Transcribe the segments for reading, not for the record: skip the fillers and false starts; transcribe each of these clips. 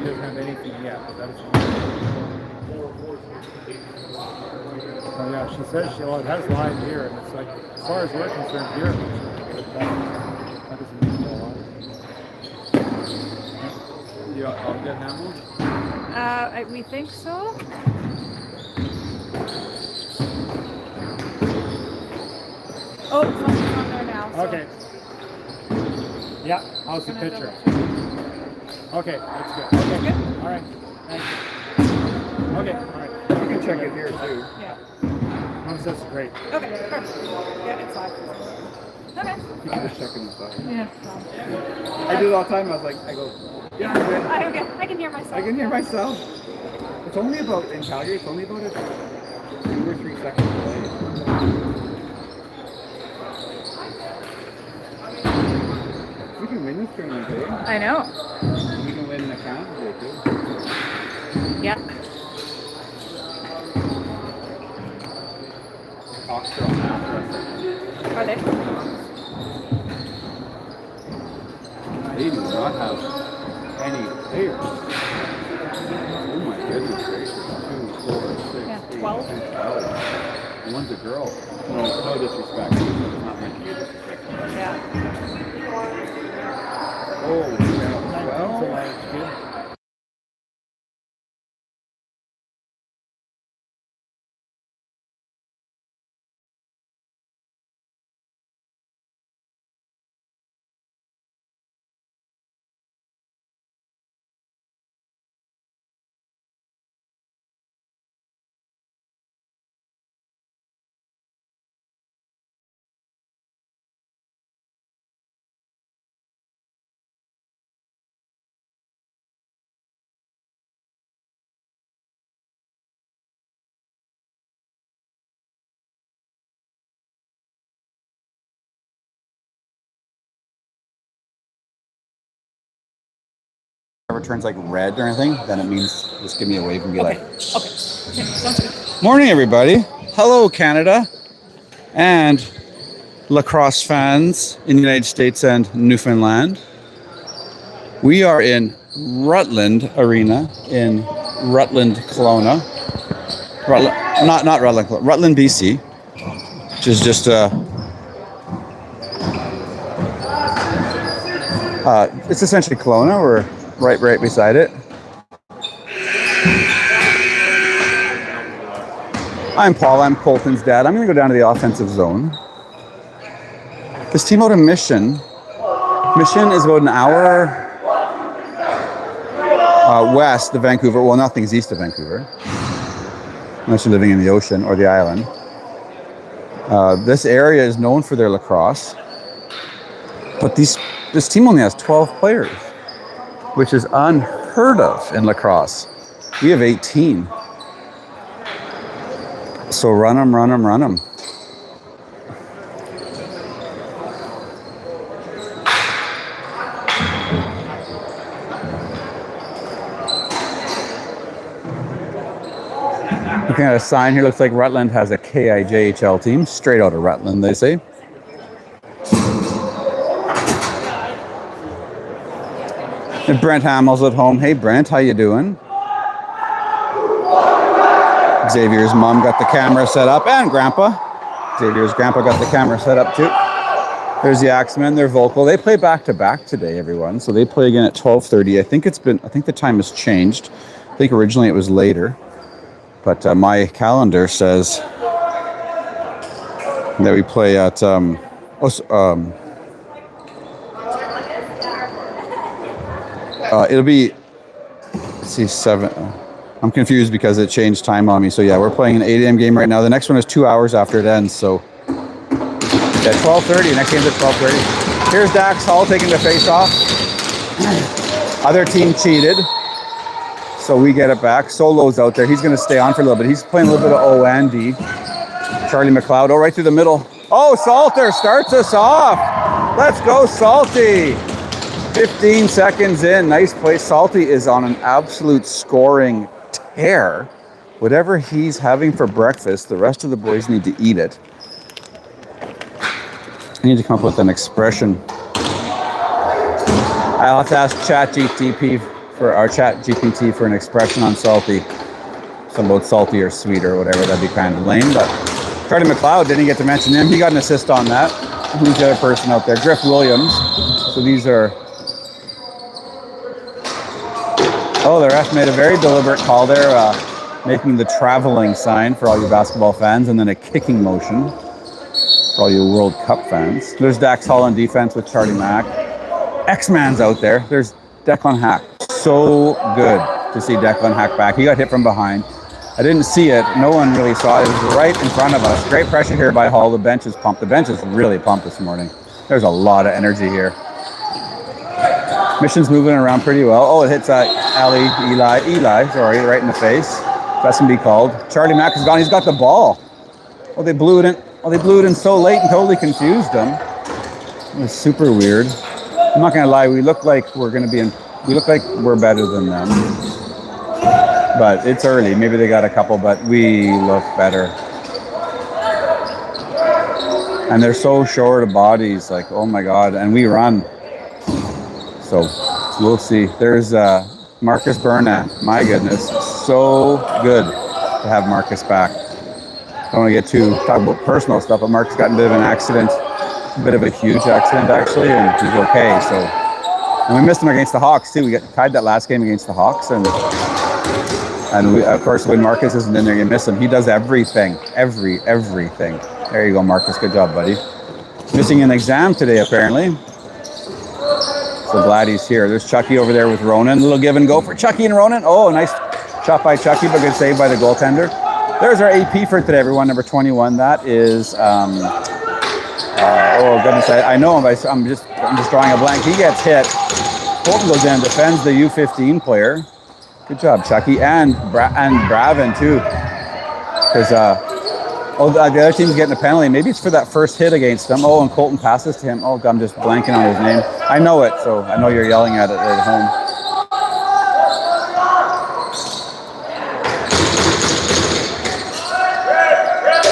doesn't have anything yet. Oh yeah, she says it has line here, and it's like, as far as we're concerned, here, that doesn't mean a lot. Yeah, I'll get handled? We think so. Oh, something's on there now. So. Okay. Yeah, how's the picture? Okay, that's good. Okay, good. All right. Thank you. Okay, all right. You can check it here too. Yeah. That's great. Okay, perfect. Yeah, it's live. Okay. You can just check it inside. Yeah. I do it all the time. I go, yeah, I'm good. Okay, I can hear myself. I can hear myself. It's only about, in Calgary, it's only about 2 or 3 seconds away. We can win this tournament, eh? I know. We can win an account today, too. Yeah. Oxford on that. Are they? They do not have any players. Oh my goodness gracious. 2, 4, 6, Yeah, 8, 12. 10, 12. One's a girl. No disrespect. It's not meant to be disrespectful. Yeah. Oh, yeah. Well, If it turns like red or anything, then it means just give me a wave and be Okay. like, Okay. Sounds good. Morning, everybody. Hello, Canada and lacrosse fans in the United States and Newfoundland. We are in Rutland Arena in Rutland, Kelowna. Not Rutland, Rutland, BC, which is just it's essentially Kelowna. We're right beside it. I'm Paul. I'm Colton's dad. I'm going to go down to the offensive zone. This team out of Misson. Misson is about an hour west of Vancouver. Well, nothing's east of Vancouver, unless you're living in the ocean or the island. This area is known for their lacrosse, but this team only has 12 players, which is unheard of in lacrosse. We have 18. So run them. Looking at a sign here, looks like Rutland has a KIJHL team, straight out of Rutland, they say. And Brent Hamill's at home. Hey, Brent, how you doing? Xavier's mom got the camera set up, and Grandpa. Xavier's grandpa got the camera set up too. There's the Axemen. They're vocal. They play back-to-back today, everyone. So they play again at 12:30. I think the time has changed. I think originally it was later, but my calendar says that we play at it'll be, let's see, 7. I'm confused because it changed time on me. So yeah, we're playing an 8 a.m. game right now. The next one is 2 hours after it ends. So yeah, 12:30. Next game's at 12:30. Here's Dax Hall taking the face off. Other team cheated, so we get it back. Solo's out there. He's going to stay on for a little bit. He's playing a little bit of O and D. Charlie McLeod, right through the middle. Oh, Salter starts us off. Let's go, Salty. 15 seconds in. Nice play. Salty is on an absolute scoring tear. Whatever he's having for breakfast, the rest of the boys need to eat it. I need to come up with an expression. I'll have to ask ChatGPT for our ChatGPT for an expression on salty. Something about salty or sweet or whatever. That'd be kind of lame. But Charlie McLeod, didn't get to mention him. He got an assist on that. Who's the other person out there? Griff Williams. So these are. Oh, the ref made a very deliberate call there, making the traveling sign for all you basketball fans, and then a kicking motion for all you World Cup fans. There's Dax Hall on defense with Charlie Mack. X-Man's out there. There's Declan Hack. So good to see Declan Hack back. He got hit from behind. I didn't see it. No one really saw it. It was right in front of us. Great pressure here by Hall. The bench is pumped. The bench is really pumped this morning. There's a lot of energy here. Misson's moving around pretty well. Oh, it hits Eli, sorry, right in the face. That's going to be called. Charlie Mack is gone. He's got the ball. Oh, they blew it in. Oh, they blew it in so late and totally confused them. It was super weird. I'm not going to lie. We look like we're going to be in. We look like we're better than them. But it's early. Maybe they got a couple, but we look better. And they're so short of bodies. Like, oh my God. And we run. So we'll see. There's Marcus Burnett. My goodness. So good to have Marcus back. I don't want to get too talk about personal stuff, but Marcus got a bit of an accident. A bit of a huge accident, actually, and he's okay. So, and we missed him against the Hawks, too. We got tied that last game against the Hawks. And we, of course, when Marcus isn't in there, you miss him. He does everything. Everything. There you go, Marcus. Good job, buddy. Missing an exam today, apparently. So glad he's here. There's Chucky over there with Ronan. A little give and go for Chucky and Ronan. Oh, nice shot by Chucky, but good save by the goaltender. There's our AP for today, everyone. Number 21. That is, oh goodness, I know him. I'm just drawing a blank. He gets hit. Colton goes in, defends the U15 player. Good job, Chucky, and Bravin too. Because the other team's getting a penalty. Maybe it's for that first hit against them. Oh, and Colton passes to him. Oh, I'm just blanking on his name. I know it, so I know you're yelling at it at home.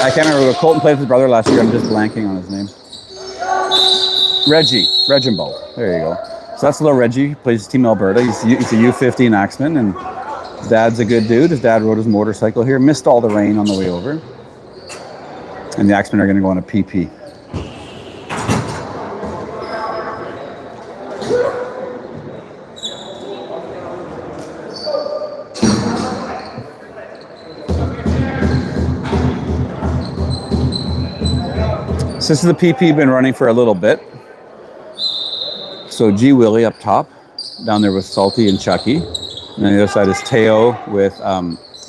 I can't remember what Colton played with his brother last year. I'm just blanking on his name. Reginald. There you go. So that's little Reggie. He plays Team Alberta. He's a U15 Axemen, and his dad's a good dude. His dad rode his motorcycle here. Missed all the rain on the way over. And the Axemen are going to go on a PP. So this is the PP been running for a little bit. So G Willie up top, down there with Salty and Chucky. And on the other side is Teo with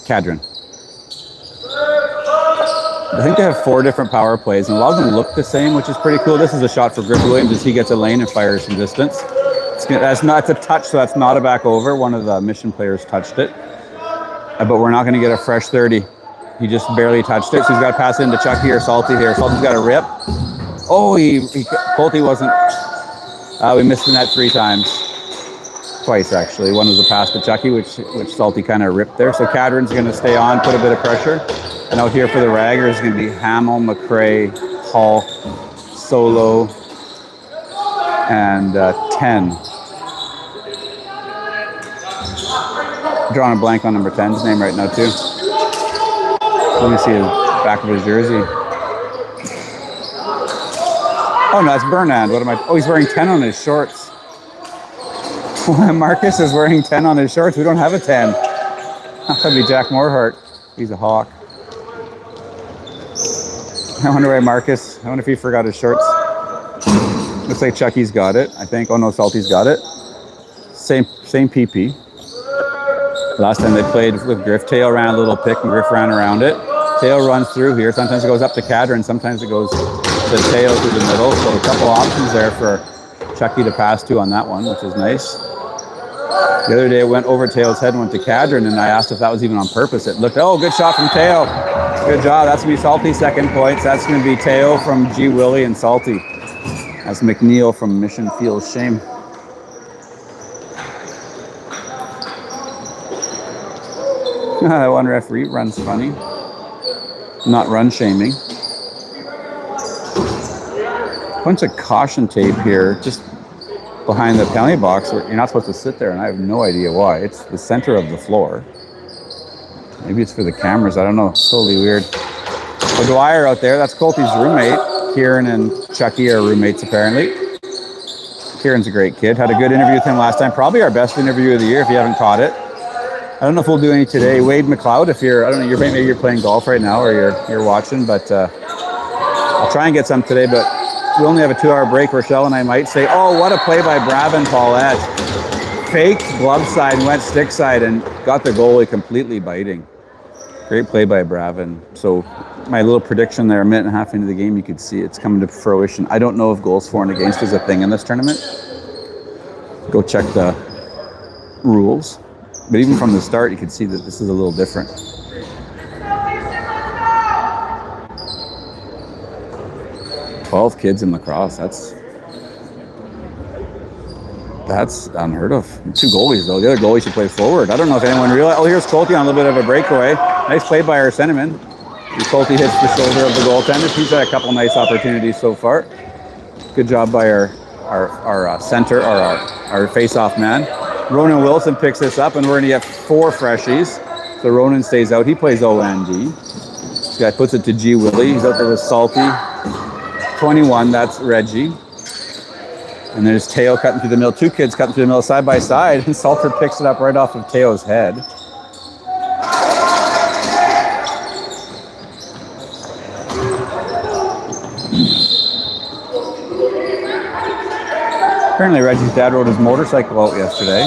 Cadron. I think they have 4 different power plays, and a lot of them look the same, which is pretty cool. This is a shot for Griff Williams as he gets a lane and fires from distance. It's a touch, so that's not a back over. One of the Mission players touched it. But we're not going to get a fresh 30. He just barely touched it, so he's got to pass it into Chucky or Salty here. Salty's got a rip. Oh, Colty wasn't... we missed the net 3 times. Twice, actually. One was a pass to Chucky, which Salty kind of ripped there. So Cadron's going to stay on, put a bit of pressure. And out here for the Raggers is going to be Hamill, McRae, Hall, Solo, and 10. Drawing a blank on number 10's name right now, too. Let me see the back of his jersey. Oh, no, it's Bernard. What am I? Oh, he's wearing 10 on his shorts. Marcus is wearing 10 on his shorts. We don't have a 10. That'd be Jack Morehart. He's a Hawk. I wonder why Marcus, I wonder if he forgot his shorts. Looks like Chucky's got it, I think. Oh no, Salty's got it. Same PP. Last time they played with Griff, Teo ran a little pick and Griff ran around it. Teo runs through here. Sometimes it goes up to Cadron, sometimes it goes to Teo through the middle. So a couple options there for Chucky to pass to on that one, which is nice. The other day it went over Teo's head and went to Cadron, and I asked if that was even on purpose. It looked, oh, good shot from Teo. Good job. That's going to be Salty second points. That's going to be Teo from G. Willie and Salty. That's McNeil from Mission feels shame. That one referee runs funny. Not run shaming. bunch of caution tape here, just behind the penalty box. Where you're not supposed to sit there, and I have no idea why. It's the center of the floor. Maybe it's for the cameras. I don't know. It's totally weird. So Dwyer out there, that's Colty's roommate. Kieran and Chucky are roommates apparently. Kieran's a great kid. Had a good interview with him last time. Probably our best interview of the year if you haven't caught it. I don't know if we'll do any today. Wade McLeod, if you're, I don't know, maybe you're playing golf right now or you're watching, but I'll try and get some today, but we only have a 2-hour break. Rochelle and I might say, oh, what a play by Bravin Paulette. Faked glove side, went stick side, and got the goalie completely biting. Great play by Bravin. So my little prediction there, a minute and a half into the game, you could see it's coming to fruition. I don't know if goals for and against is a thing in this tournament. Go check the rules. But even from the start, you could see that this is a little different. "12 kids in lacrosse, that's unheard of. 2 goalies, though. The other goalie should play forward. I don't know if anyone realized. Oh, here's Colty on a little bit of a breakaway. Nice play by our Cinnamon. Colty hits the shoulder of the goaltender. He's had a couple nice opportunities so far. Good job by our center, or our face-off man. Ronan Wilson picks this up, and we're going to get 4 freshies. So Ronan stays out. He plays OND. This guy puts it to G. Willie. He's out there with Salty. 21, that's Reggie. And there's Teo cutting through the middle. 2 kids cutting through the middle side by side, and Salter picks it up right off of Teo's head. Apparently Reggie's dad rode his motorcycle out yesterday.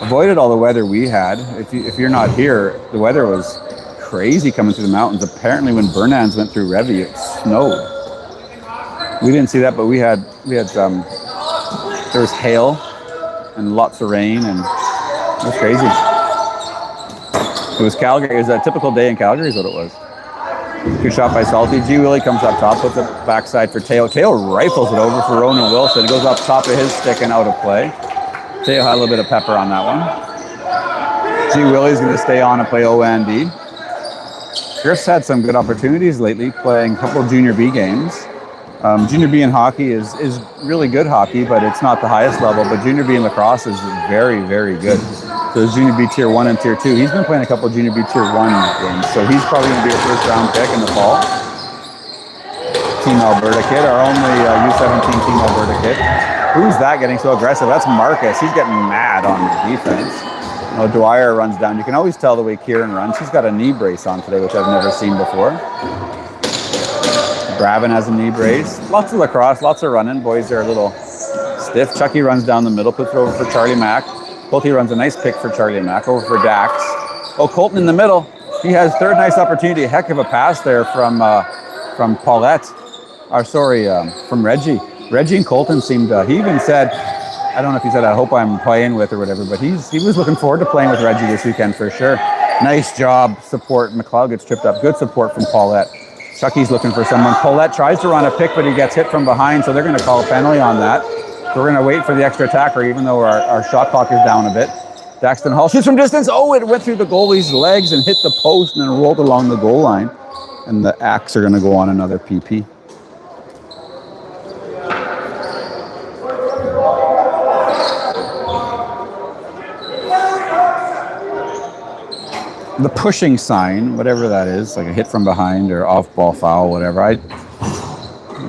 Avoided all the weather we had. If you're not here, the weather was crazy coming through the mountains. Apparently when Burnans went through Revy, it snowed. We didn't see that, but we had there was hail and lots of rain, and it was crazy. It was Calgary. It was a typical day in Calgary is what it was. Good shot by Salty. G. Willie comes up top, puts it backside for Teo. Teo rifles it over for Ronan Wilson. It goes off top of his stick and out of play. Teo had a little bit of pepper on that one. G. Willie's going to stay on and play OND. Griff's had some good opportunities lately, playing a couple of Junior B games. Junior B in hockey is really good hockey, but it's not the highest level. But Junior B in lacrosse is very, very good. So there's Junior B Tier 1 and Tier 2. He's been playing a couple of Junior B Tier 1 games, so he's probably going to be a first-round pick in the fall. Team Alberta kid, our only U17 Team Alberta kid. Who's that getting so aggressive? That's Marcus. He's getting mad on defense. You know, Dwyer runs down. You can always tell the way Kieran runs. He's got a knee brace on today, which I've never seen before. Bravin has a knee brace. Lots of lacrosse, lots of running. Boys are a little stiff. Chucky runs down the middle, puts it over for Charlie Mack. Colty runs a nice pick for Charlie Mack, over for Dax. Oh, Colton in the middle. He has third nice opportunity. Heck of a pass there from Paulette. From Reggie. Reggie and Colton seemed, he even said, I don't know if he said, I hope I'm playing with or whatever, but he was looking forward to playing with Reggie this weekend for sure. Nice job, support. McLeod gets tripped up. Good support from Paulette. Chucky's looking for someone. Paulette tries to run a pick, but he gets hit from behind, so they're going to call a penalty on that. So we're going to wait for the extra attacker, even though our shot clock is down a bit. Daxton Hall shoots from distance. Oh, it went through the goalie's legs and hit the post and then rolled along the goal line. And the Axe are going to go on another PP. The pushing sign, whatever that is, like a hit from behind or off-ball foul, whatever.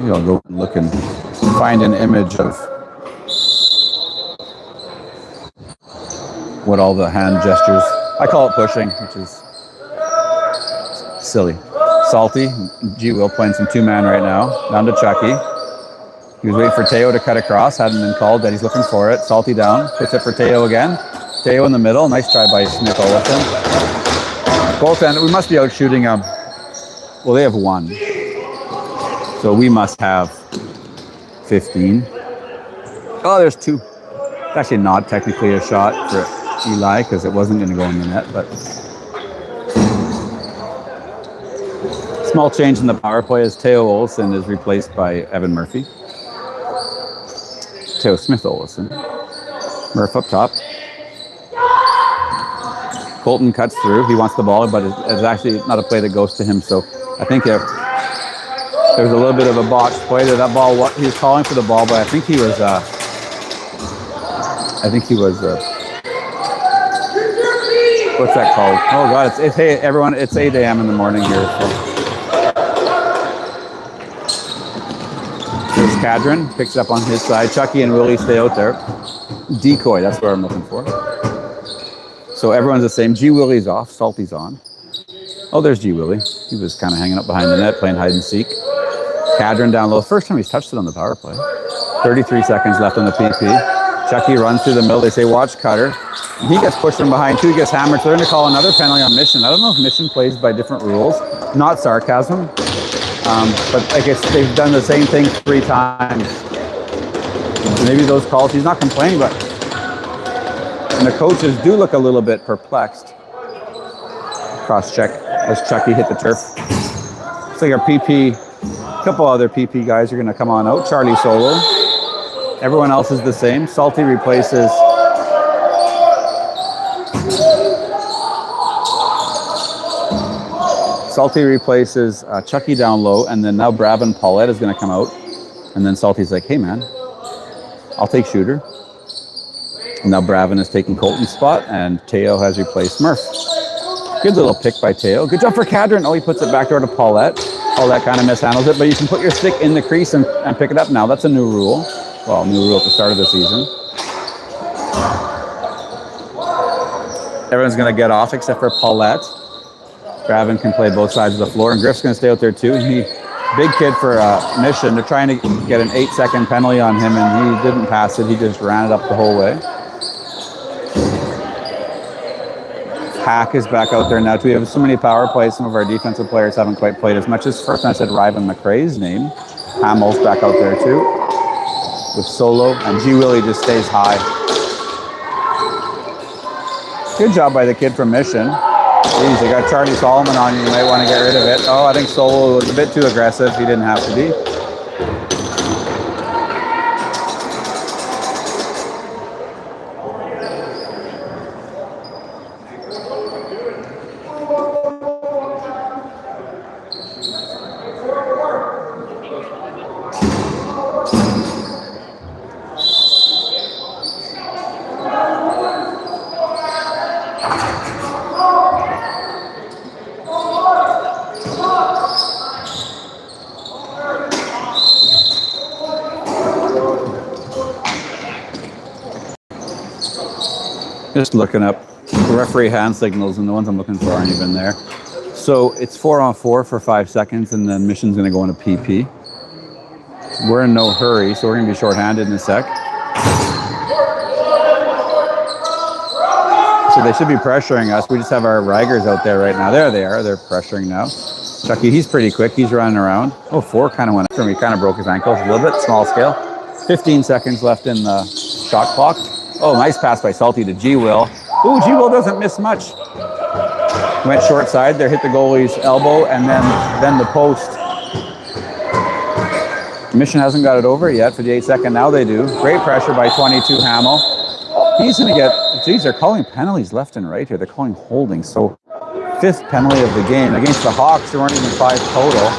Go look and find an image of what all the hand gestures. I call it pushing, which is silly. Salty, G. Will playing some 2-man right now. Down to Chucky. He was waiting for Teo to cut across. Hadn't been called, but he's looking for it. Salty down. Puts it for Teo again. Teo in the middle. Nice try by Smith Olafson. Goaltender, we must be out shooting them. Well, they have 1. So we must have 15. Oh, there's 2. It's actually not technically a shot for Eli because it wasn't going to go in the net, but small change in the power play as Teo Olsen is replaced by Evan Murphy. Teo Smith Olsen. Murph up top. Colton cuts through. He wants the ball, but it's actually not a play that goes to him. So I think There was a little bit of a botched play there. That ball, what he was calling for the ball, but I think he was what's that called? Oh God, it's hey everyone, it's 8 a.m. in the morning here. So. There's Cadron, picks it up on his side. Chucky and Willie stay out there. Decoy, that's what I'm looking for. So everyone's the same. G Willie's off, Salty's on. Oh, there's G Willie. He was kind of hanging up behind the net, playing hide and seek. Cadron down low. First time he's touched it on the power play. 33 seconds left on the PP. Chucky runs through the middle. They say, watch Cutter. He gets pushed from behind too. He gets hammered. So they're going to call another penalty on Misson. I don't know if Misson plays by different rules. Not sarcasm. But I guess they've done the same thing 3 times. Maybe those calls, he's not complaining, but and the coaches do look a little bit perplexed. Cross check as Chucky hit the turf. Looks like our PP, a couple other PP guys are going to come on out. Charlie solo. Everyone else is the same. Salty replaces Chucky down low, and then now Bravin Paulette is going to come out. And then Salty's like, hey man, I'll take shooter. And now Bravin is taking Colton's spot, and Teo has replaced Murph. Good little pick by Teo. Good job for Cadron. Oh, he puts it back door to Paulette. Paulette kind of mishandles it, but you can put your stick in the crease and pick it up now. That's a new rule. Well, new rule at the start of the season. Everyone's going to get off except for Paulette. Bravin can play both sides of the floor, and Griff's going to stay out there too. Big kid for Misson. They're trying to get an 8-second penalty on him, and he didn't pass it. He just ran it up the whole way. Hack is back out there now too. We have so many power plays. Some of our defensive players haven't quite played as much as first time I said Ryvan McRae's name. Hamel's back out there too with solo, and G Willie just stays high. Good job by the kid from Misson. Jeez, they got Charlie Solomon on you. You might want to get rid of it. Oh, I think Solo was a bit too aggressive. He didn't have to be. Just looking up referee hand signals, and the ones I'm looking for aren't even there. So it's 4-on-4 for 5 seconds, and then Misson's going to go into PP. We're in no hurry, so we're going to be shorthanded in a sec. So they should be pressuring us. We just have our Rigers out there right now. There they are. They're pressuring now. Chucky, he's pretty quick. He's running around. Oh, 4 kind of went after him. He kind of broke his ankles a little bit. Small scale. 15 seconds left in the shot clock. Oh, nice pass by Salty to G-Will. Ooh, G-Will doesn't miss much. Went short side there, hit the goalie's elbow, and then the post. Misson hasn't got it over yet for the 8-second. Now they do. Great pressure by 22 Hamel. He's going to get, geez, they're calling penalties left and right here. They're calling holding. So 5th penalty of the game. Against the Hawks, there weren't even 5 total.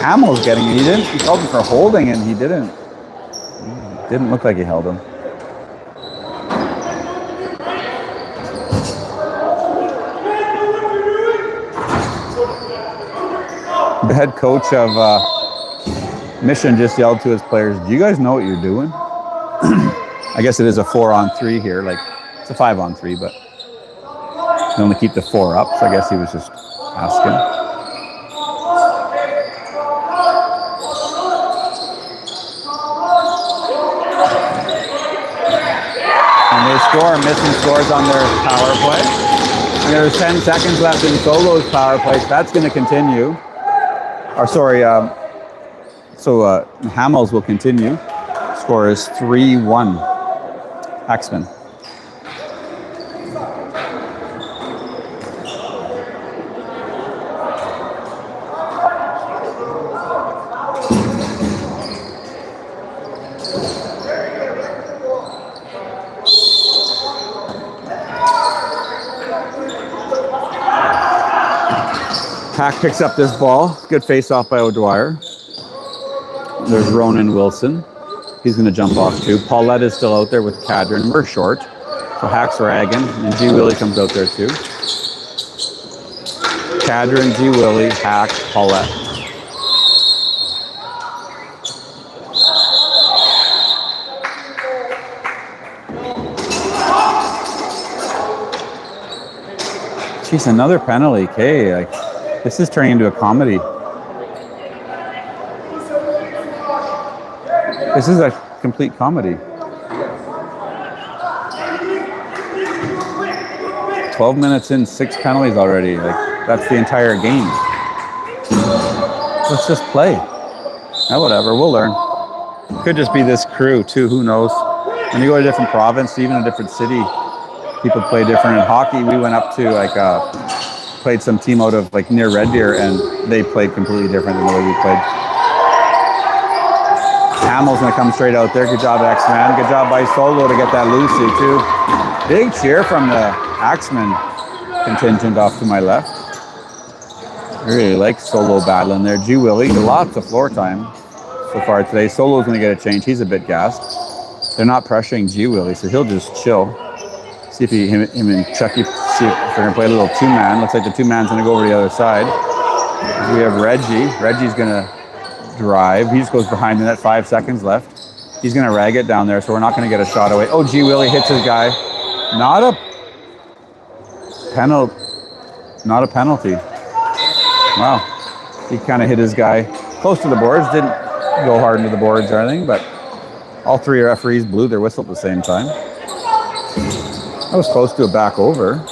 Hamel's getting it. He called him for holding, and he didn't look like he held him. The head coach of Misson just yelled to his players, do you guys know what you're doing? I guess it is a 4-on-3 here. Like, it's a 5-on-3, but they only keep the 4 up, so I guess he was just asking. And they score. Misson scores on their power play. And there's 10 seconds left in Solo's power play. That's going to continue. Or sorry, Hamels will continue. Score is 3-1. Axemen. Hack picks up this ball. Good face off by O'Dwyer. There's Ronan Wilson. He's going to jump off too. Paulette is still out there with Cadron. We're short. So Hack's ragging. And G. Willie comes out there too. Cadron, G. Willie, Hack, Paulette. Jeez, another penalty. Okay, like this is turning into a comedy. This is a complete comedy. 12 minutes in, 6 penalties already. Like that's the entire game. Let's just play. Now, whatever, we'll learn. Could just be this crew too. Who knows? When you go to a different province, even a different city, people play different. In hockey, we went up to like played some team out of like near Red Deer, and they played completely different than the way we played. Hamill's gonna come straight out there. Good job, X-Man. Good job by Solo to get that Lucy too. Big cheer from the Axemen contingent off to my left. I really like Solo battling there. G. Willie, lots of floor time so far today. Solo's gonna get a change. He's a bit gassed. They're not pressuring G. Willie, so he'll just chill. See if him and Chucky, see if they're gonna play a little 2-man. Looks like the 2-man's gonna go over to the other side. We have Reggie. Reggie's gonna drive. He just goes behind the net, 5 seconds left. He's gonna rag it down there, so we're not gonna get a shot away. Oh, G. Willie hits his guy. Not a penalty. Wow. He kind of hit his guy close to the boards. Didn't go hard into the boards or anything, but all 3 referees blew their whistle at the same time. That was close to a back over.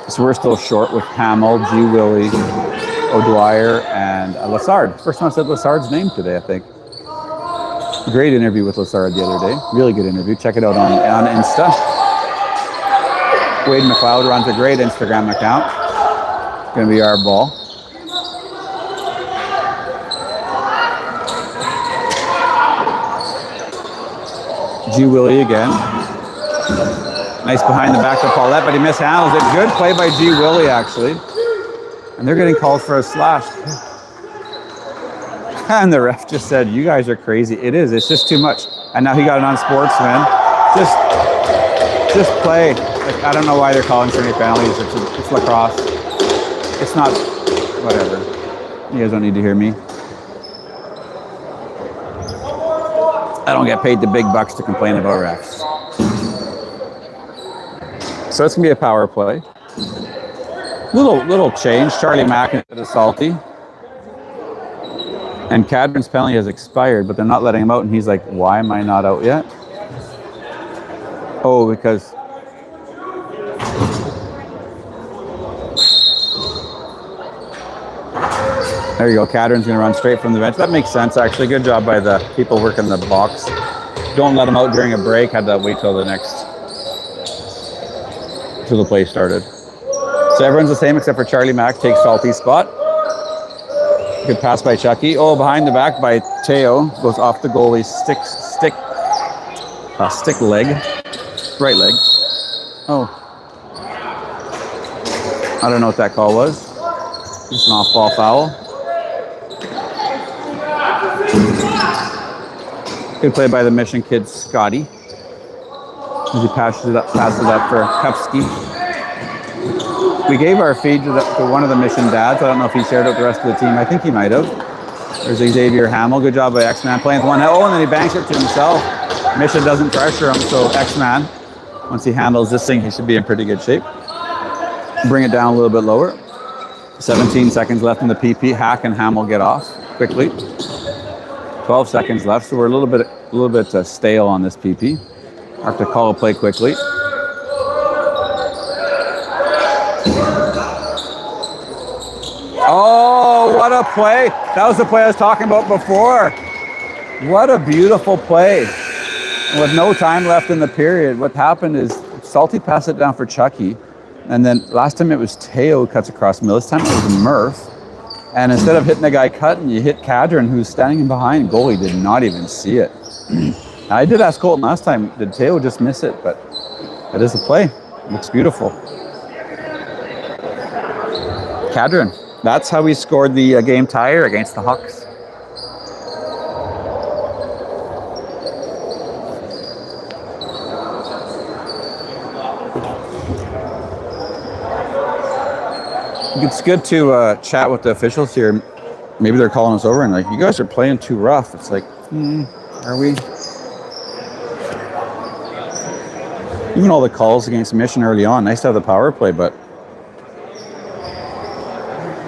So we're still short with Hamill, G. Willie, O'Dwyer, and Lassard. First time I said Lassard's name today, I think. Great interview with Lassard the other day. Really good interview. Check it out on Insta. Wade McLeod runs a great Instagram account. It's going to be our ball. G. Willie again. Nice behind the back to Paulette, but he mishandles it. Good play by G. Willie, actually. And they're getting called for a slash. And the ref just said, you guys are crazy. It is. It's just too much. And now he got an unsportsman. Just play. Like, I don't know why they're calling so many penalties. It's lacrosse. It's not, whatever. You guys don't need to hear me. I don't get paid the big bucks to complain about refs. So it's going to be a power play. Little change. Charlie Mack instead of Salty. And Cadron's penalty has expired, but they're not letting him out. And he's like, why am I not out yet? Oh, because... There you go. Cadron's going to run straight from the bench. That makes sense, actually. Good job by the people working the box. Don't let him out during a break. Had to wait till the play started. So everyone's the same except for Charlie Mack takes Salty's spot. Good pass by Chucky. Oh, behind the back by Teo. Goes off the goalie's stick leg. Right leg. Oh. I don't know what that call was. Just an off-ball foul. Good play by the Mission kid, Scotty. As he passes it up for Kupski. We gave our feed to one of the Mission dads. I don't know if he shared it with the rest of the team. I think he might have. There's Xavier Hamill. Good job by X-Man playing with one. Oh, and then he banks it to himself. Mission doesn't pressure him, so X-Man, once he handles this thing, he should be in pretty good shape. Bring it down a little bit lower. 17 seconds left in the PP. Hack and Hamill get off quickly. 12 seconds left, so we're a little bit stale on this PP. I have to call a play quickly. Oh, what a play. That was the play I was talking about before. What a beautiful play. With no time left in the period, what happened is Salty passed it down for Chucky. And then last time it was Teo who cuts across middle. This time it was Murph. And instead of hitting the guy cutting, you hit Cadron, who's standing behind. Goalie did not even see it. I did ask Colton last time, did Teo just miss it? But that is a play. It looks beautiful. Cadron. That's how we scored the game tire against the Hawks. It's good to chat with the officials here. Maybe they're calling us over and like, you guys are playing too rough. It's like, are we? Even all the calls against Misson early on, nice to have the power play, but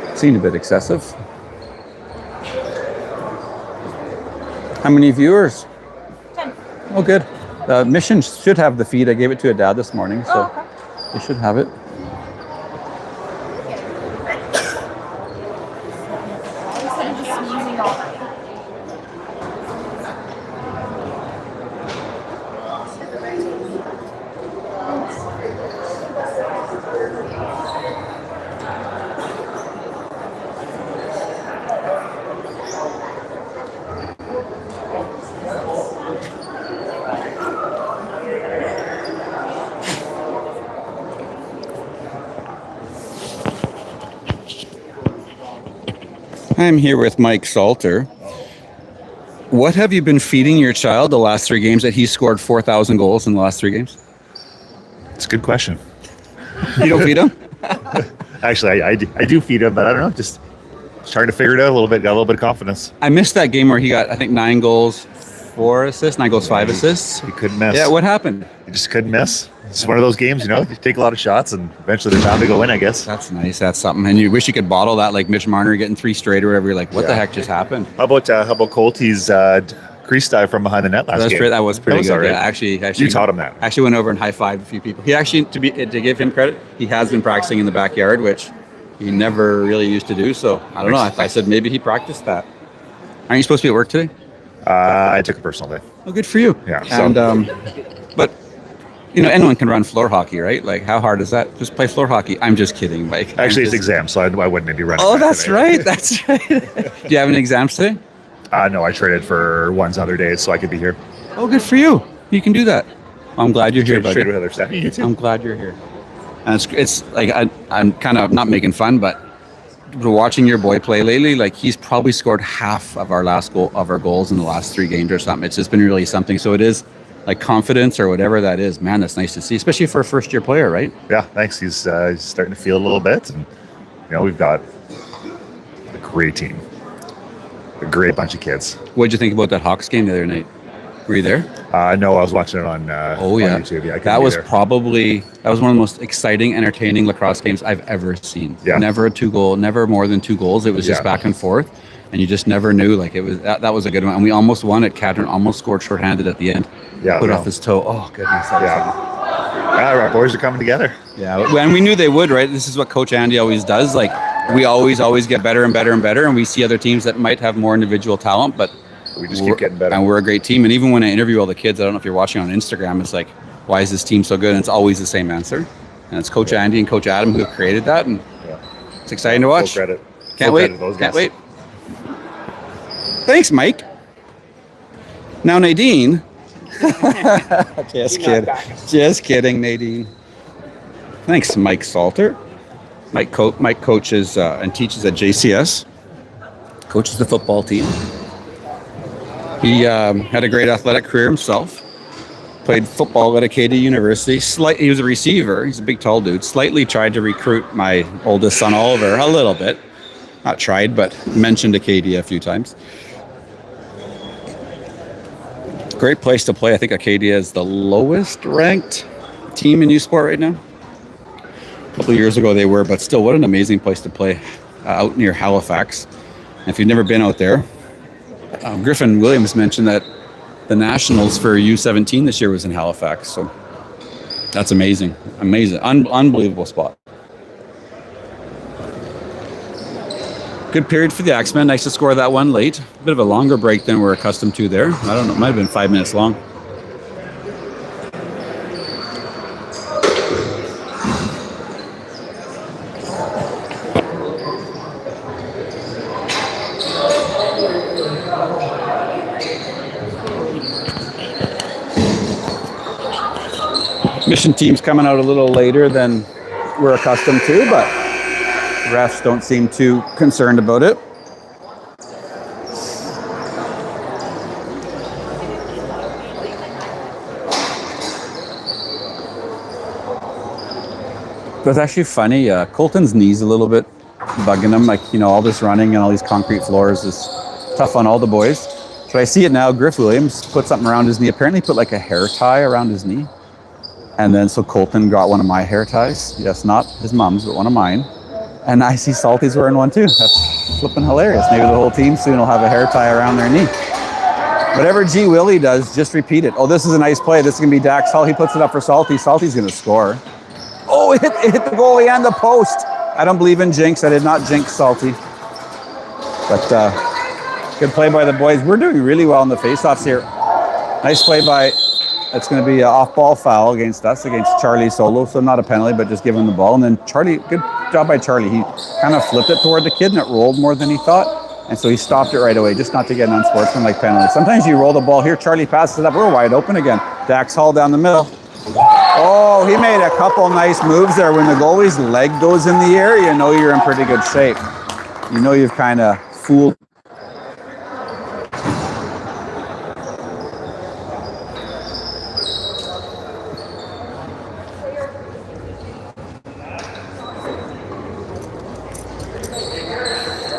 it seemed a bit excessive. How many viewers? 10. Oh, good. Misson should have the feed. I gave it to a dad this morning, so Okay. they should have it. Instead of just sneezing all night. I'm here with Mike Salter. What have you been feeding your child the last 3 games that he scored 4,000 goals in the last 3 games? It's a good question. You don't feed him? Actually, I do feed him, but I don't know, just trying to figure it out a little bit, got a little bit of confidence. I missed that game where he got, I think, 9 goals, 4 assists, 9 goals, 5 assists. He couldn't miss. Yeah, what happened? He just couldn't miss. It's one of those games, you take a lot of shots and eventually they're bound to go in, I guess. That's nice. That's something. And you wish you could bottle that like Mitch Marner getting 3 straight or whatever. You're like, what the heck just happened? How about Colty's crease dive from behind the net last game? That was pretty good. All right. Yeah, actually, you taught him that. Actually went over and high-fived a few people. He actually, to give him credit, he has been practicing in the backyard, which he never really used to do. So I don't know. I said maybe he practiced that. Aren't you supposed to be at work today? I took a personal day. Oh, good for you. Yeah. And but anyone can run floor hockey, right? Like, how hard is that? Just play floor hockey. I'm just kidding, Mike. Actually, it's exam, so I wouldn't be running. Oh, that that's today. right. That's right. Do you have any exams today? No, I traded for ones other days so I could be here. Oh, good for you. You can do that. I'm glad you're here, buddy. Traded with other staff. You too. I'm glad you're here. And it's like I'm kind of not making fun, but watching your boy play lately, like he's probably scored half of our goals in the last 3 games or something. It's just been really something. So it is like confidence or whatever that is. Man, that's nice to see, especially for a first-year player, right? Yeah, thanks. He's starting to feel a little bit, and we've got a great team, a great bunch of kids. What did you think about that Hawks game the other night? Were you there? No, I was watching it on YouTube. Yeah, that was one of the most exciting, entertaining lacrosse games I've ever seen. Yeah. Never more than 2 goals. It was just back and forth, and you just never knew. Like it was that was a good one, and we almost won it. Cadron almost scored shorthanded at the end. Yeah, put off his toe. Oh goodness. Our boys are coming together. Yeah, and we knew they would, right? This is what Coach Andy always does. Like we always get better and better and better, and we see other teams that might have more individual talent, but we just keep getting better. And we're a great team. And even when I interview all the kids, I don't know if you're watching on Instagram, it's like, why is this team so good? And it's always the same answer. And it's Coach Andy and Coach Adam who have created that, and it's exciting to watch. Full credit. Can't wait. Can't wait. Thanks, Mike. Now, Nadine. Just kidding, Nadine. Thanks, Mike Salter. Mike coaches and teaches at JCS. Coaches the football team. He had a great athletic career himself. Played football at Acadia University. He was a receiver. He's a big, tall dude. Slightly tried to recruit my oldest son, Oliver, a little bit. Not tried, but mentioned Acadia a few times. Great place to play. I think Acadia is the lowest ranked team in U Sport right now. A couple of years ago they were, but still, what an amazing place to play out near Halifax. And if you've never been out there, Griffin Williams mentioned that the Nationals for U17 this year was in Halifax. So that's amazing. Unbelievable spot. Good period for the Axemen. Nice to score that one late. A bit of a longer break than we're accustomed to there. I don't know. It might have been 5 minutes long. Misson team's coming out a little later than we're accustomed to, but Refs don't seem too concerned about it. But it's actually funny. Colton's knees a little bit bugging him. Like, you know, all this running and all these concrete floors is tough on all the boys. But I see it now. Griff Williams put something around his knee. Apparently put like a hair tie around his knee. And then so Colton got one of my hair ties. Yes, not his mom's, but one of mine. And I see Salty's wearing one too. That's flipping hilarious. Maybe the whole team soon will have a hair tie around their knee. Whatever G. Willie does, just repeat it. Oh, this is a nice play. This is going to be Dax Hall. He puts it up for Salty. Salty's going to score. Oh, it hit the goalie and the post. I don't believe in jinx. I did not jinx Salty. But good play by the boys. We're doing really well in the faceoffs here. Nice play by, it's going to be an off-ball foul against us, against Charlie Solo. So not a penalty, but just give him the ball. And then Charlie, good job by Charlie. He kind of flipped it toward the kid and it rolled more than he thought. And so he stopped it right away, just not to get an unsportsmanlike penalty. Sometimes you roll the ball here. Charlie passes it up. We're wide open again. Dax Hall down the middle. Oh, he made a couple nice moves there. When the goalie's leg goes in the air, you know you're in pretty good shape. You know you've kind of fooled.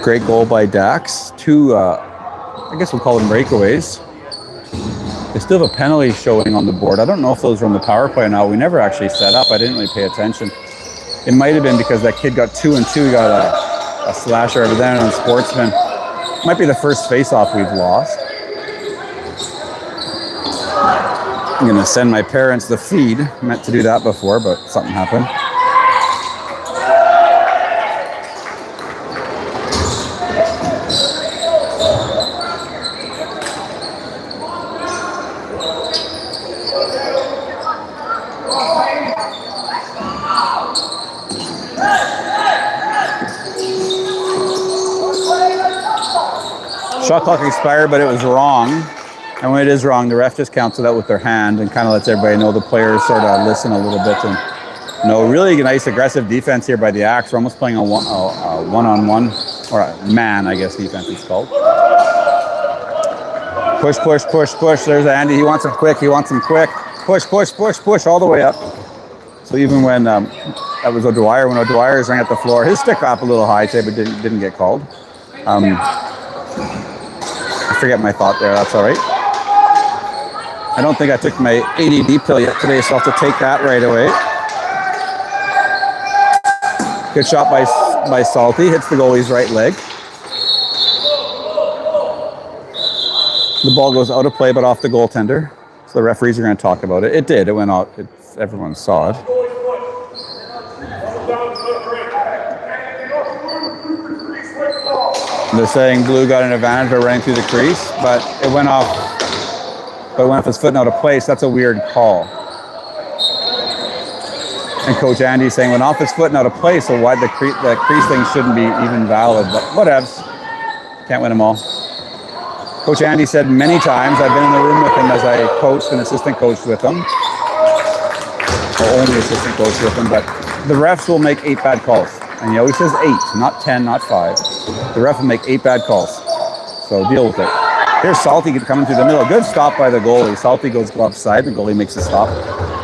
Great goal by Dax. Two, I guess we'll call them breakaways. They still have a penalty showing on the board. I don't know if those were on the power play or not. We never actually set up. I didn't really pay attention. It might have been because that kid got 2 and 2. He got a slasher over there on Sportsman. Might be the first face-off we've lost. I'm going to send my parents the feed. Meant to do that before, but something happened. Shot clock expired, but it was wrong. And when it is wrong, the ref just counts it out with their hand and kind of lets everybody know, the players sort of listen a little bit. And really nice aggressive defense here by the Axe. We're almost playing a one-on-one, or a man, I guess defense is called. Push, push, push, push. There's Andy. He wants him quick. He wants him quick. Push, push, push, push all the way up. So even when that was O'Dwyer, when O'Dwyer's running at the floor, his stick up a little high today, but didn't get called. I forget my thought there. That's all right. I don't think I took my ADD pill yet today, so I'll have to take that right away. Good shot by Salty. Hits the goalie's right leg. The ball goes out of play, but off the goaltender. So the referees are going to talk about it. It did. It went out. Everyone saw it. They're saying Blue got an advantage by running through the crease, but it went off. But it went off his foot and out of place. That's a weird call. And Coach Andy's saying went off his foot and out of place, so why the crease thing shouldn't be even valid. But whatevs. Can't win them all. Coach Andy said many times, I've been in the room with him as I coached and assistant coached with him. Or only assistant coached with him, but the refs will make 8 bad calls. And he always says 8, not 10, not 5. The ref will make 8 bad calls. So deal with it. Here's Salty coming through the middle. Good stop by the goalie. Salty goes glove side. The goalie makes a stop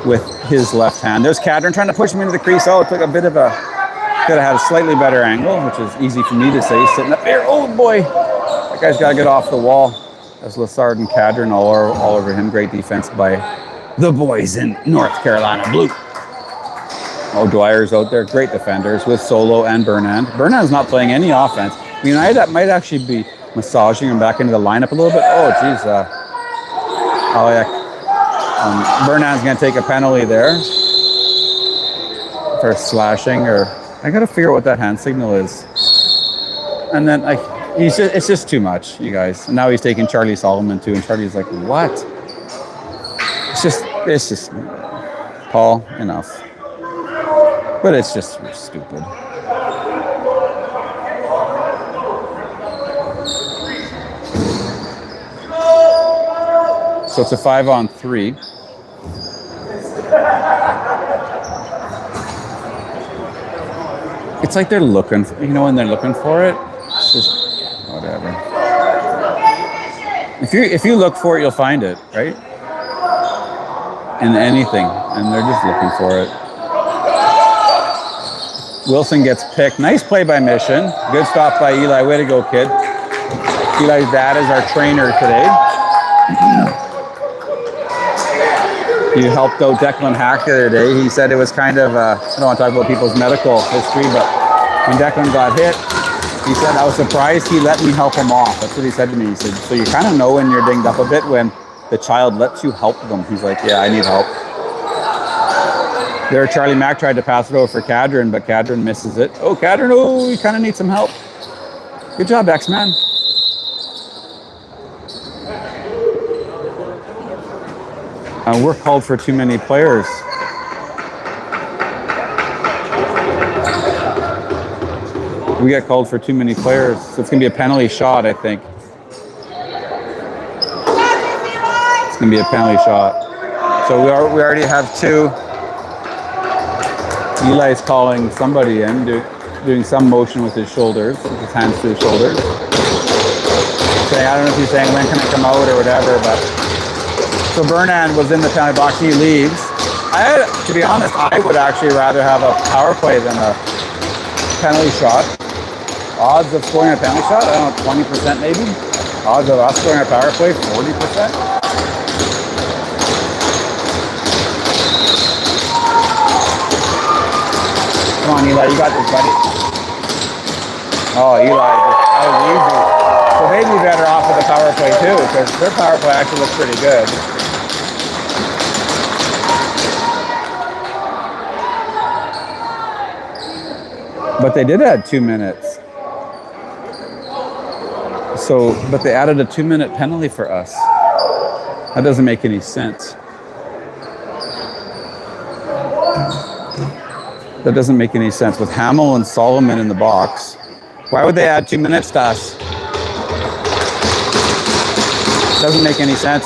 with his left hand. There's Cadron trying to push him into the crease. Oh, it took a bit of a, could have had a slightly better angle, which is easy for me to say, sitting up there. Oh boy, that guy's got to get off the wall. There's Lassard and Cadron all over him. Great defense by the boys in North Carolina Blue. O'Dwyer's out there, great defenders with Solo and Burnand. Burnand's not playing any offense. I mean, I might actually be massaging him back into the lineup a little bit. Oh, geez. Burnand's going to take a penalty there for slashing, or I got to figure out what that hand signal is. And then it's just too much, you guys. And now he's taking Charlie Solomon too, and Charlie's like, what? It's just, Paul, enough. But it's just stupid. So it's a 5-on-3. It's like they're looking, when they're looking for it. It's just whatever. If you look for it, you'll find it, right? In anything, and they're just looking for it. Wilson gets picked. Nice play by Misson. Good stop by Eli. Way to go, kid. Eli's dad is our trainer today. He helped out Declan Hack the other day. He said it was kind of, I don't want to talk about people's medical history, but when Declan got hit, he said, I was surprised he let me help him off. That's what he said to me. He said, so you kind of know when you're dinged up a bit when the child lets you help them. He's like, yeah, I need help. There, Charlie Mack tried to pass it over for Cadron, but Cadron misses it. Oh, Cadron, oh, you kind of need some help. Good job, Axemen. We're called for too many players. We get called for too many players, so it's going to be a penalty shot, I think. It's going to be a penalty shot. So we already have two. Eli's calling somebody in, doing some motion with his shoulders, with his hands to his shoulders. Saying, I don't know if he's saying when can I come out or whatever, but so Bernan was in the penalty box. He leaves. To be honest, I would actually rather have a power play than a penalty shot. Odds of scoring a penalty shot, I don't know, 20% maybe. Odds of us scoring a power play, 40%. Come on, Eli, you got this, buddy. Oh, Eli, that was easy. So they'd be better off with a power play too, because their power play actually looks pretty good. But they did add 2 minutes. So, but they added a 2-minute penalty for us. That doesn't make any sense. That doesn't make any sense. With Hamill and Solomon in the box, why would they add 2 minutes to us? Doesn't make any sense.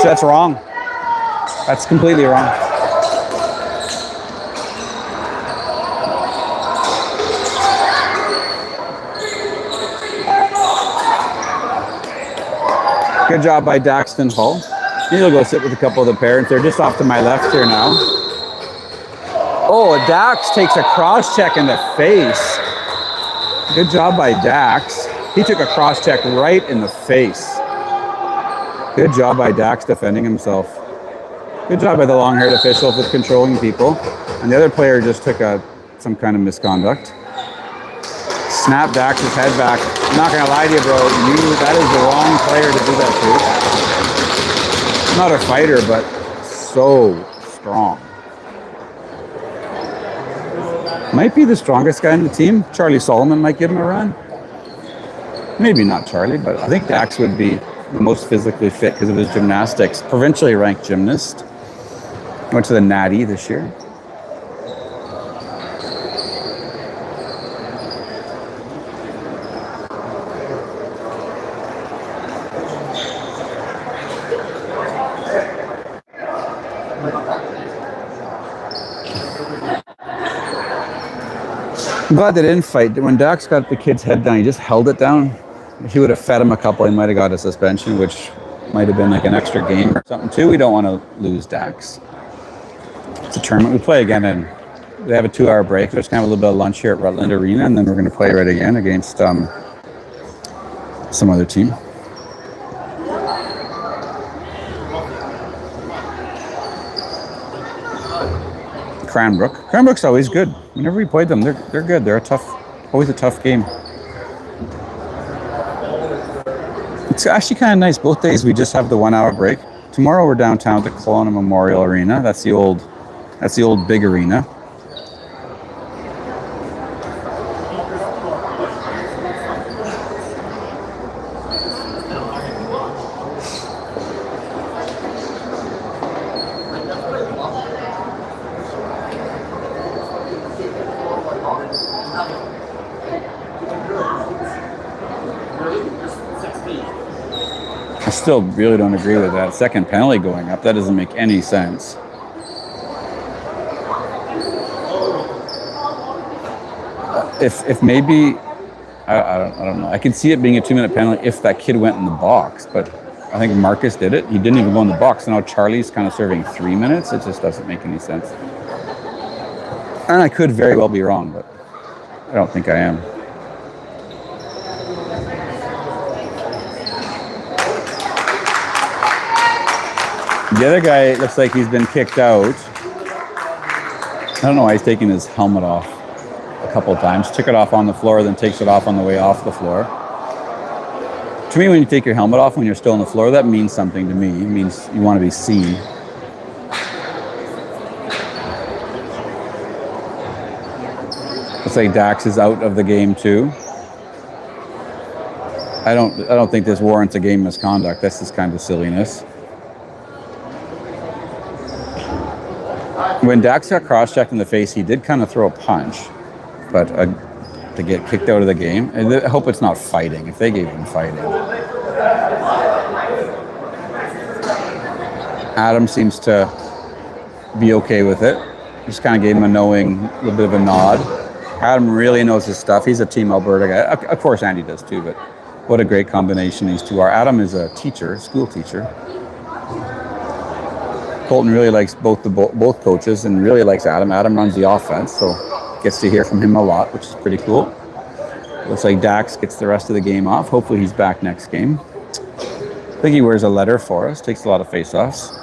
That's wrong. That's completely wrong. Good job by Daxton Hull. He'll go sit with a couple of the parents. They're just off to my left here now. Oh, Dax takes a cross check in the face. Good job by Dax. He took a cross check right in the face. Good job by Dax defending himself. Good job by the long-haired officials with controlling people. And the other player just took some kind of misconduct. Snap Dax's head back. I'm not gonna lie to you, bro. That is the wrong player to do that to. Not a fighter, but so strong. Might be the strongest guy in the team. Charlie Solomon might give him a run. Maybe not Charlie, but I think Dax would be the most physically fit because of his gymnastics. Provincially ranked gymnast. Went to the Natty this year. I'm glad they didn't fight. When Dax got the kid's head down, he just held it down. If he would have fed him a couple, he might have got a suspension, which might have been like an extra game or something too. We don't want to lose Dax. It's a tournament. We play again, and they have a 2-hour break. There's kind of a little bit of lunch here at Rutland Arena, and then we're going to play right again against some other team. Cranbrook's always good. Whenever we played them, they're good. They're always a tough game. It's actually kind of nice. Both days we just have the 1-hour break. Tomorrow we're downtown at the Kelowna Memorial Arena. That's the old big arena. I still really don't agree with that second penalty going up. That doesn't make any sense. if maybe I don't know. I could see it being a 2-minute penalty if that kid went in the box, but I think Marcus did it. He didn't even go in the box. So now Charlie's kind of serving 3 minutes. It just doesn't make any sense. And I could very well be wrong, but I don't think I am. The other guy looks like he's been kicked out. I don't know why he's taking his helmet off a couple of times. Took it off on the floor, then takes it off on the way off the floor. To me, when you take your helmet off when you're still on the floor, that means something to me. It means you want to be seen. Looks like Dax is out of the game too. I don't think this warrants a game misconduct. This is kind of silliness. When Dax got cross-checked in the face, he did kind of throw a punch, but to get kicked out of the game, and I hope it's not fighting. If they gave him fighting. Adam seems to be okay with it. Just kind of gave him a knowing, a little bit of a nod. Adam really knows his stuff. He's a Team Alberta guy. Of course, Andy does too, but what a great combination these two are. Adam is a teacher, school teacher. Colton really likes both coaches and really likes Adam. Adam runs the offense, so gets to hear from him a lot, which is pretty cool. Looks like Dax gets the rest of the game off. Hopefully he's back next game. I think he wears a letter for us, takes a lot of face-offs.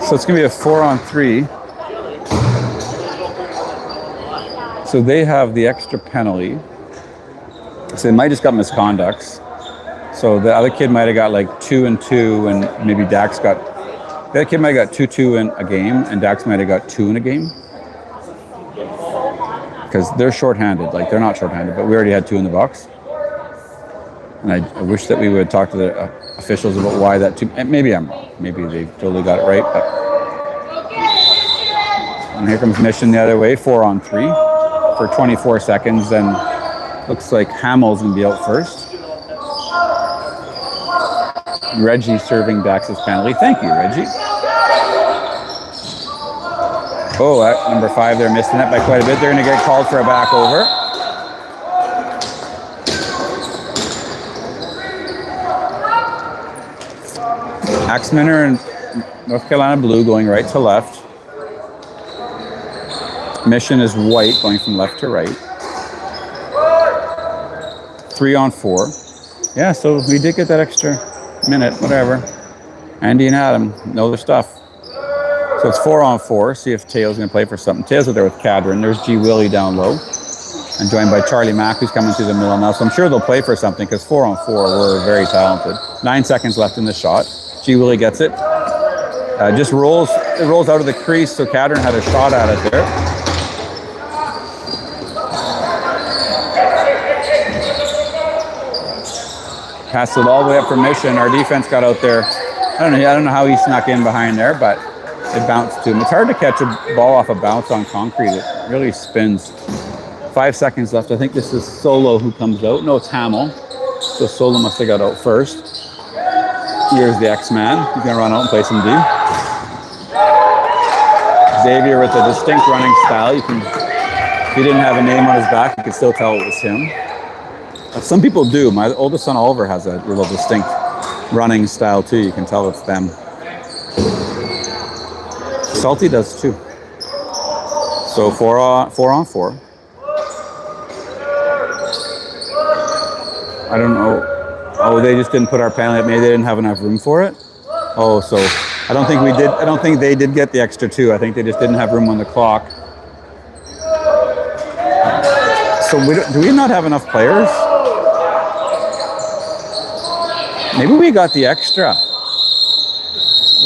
So it's going to be a 4-on-3. So they have the extra penalty. So they might just got misconducts. So the other kid might have got like 2 and 2, and maybe Dax got... The other kid might have got 2-2 in a game, and Dax might have got 2 in a game. Because they're shorthanded. Like, they're not shorthanded, but we already had 2 in the box. And I wish that we would talk to the officials about why that 2... Maybe I'm wrong. Maybe they totally got it right. But... And here comes Misson the other way, 4-on-3 for 24 seconds. And looks like Hamel's going to be out first. Reggie serving Dax's penalty. Thank you, Reggie. Oh, number 5, they're missing it by quite a bit. They're going to get called for a back over. Axemen are in North Carolina blue, going right to left. Misson is white, going from left to right. 3-on-4. Yeah, so we did get that extra minute, whatever. Andy and Adam know their stuff. So it's 4-on-4. See if Teo's going to play for something. Teo's out there with Cadron. There's G. Willie down low. And joined by Charlie Mack, who's coming through the middle now. So I'm sure they'll play for something because 4-on-4, we're very talented. 9 seconds left in the shot. G. Willie gets it. Just rolls out of the crease, so Cadron had a shot at it there. Passed it all the way up for Misson. Our defense got out there. I don't know how he snuck in behind there, but it bounced to him. It's hard to catch a ball off a bounce on concrete. It really spins. 5 seconds left. I think this is Solo who comes out. No, it's Hamel. So Solo must have got out first. Here's the X-Man. He's going to run out and play some D. Xavier with a distinct running style. You can, if he didn't have a name on his back, you could still tell it was him. Some people do. My oldest son Oliver has a little distinct running style too. You can tell it's them. Salty does too. So four on four. I don't know. Oh, they just didn't put our penalty up. Maybe they didn't have enough room for it. Oh, so I don't think we did. I don't think they did get the extra 2. I think they just didn't have room on the clock. So do we not have enough players? Maybe we got the extra.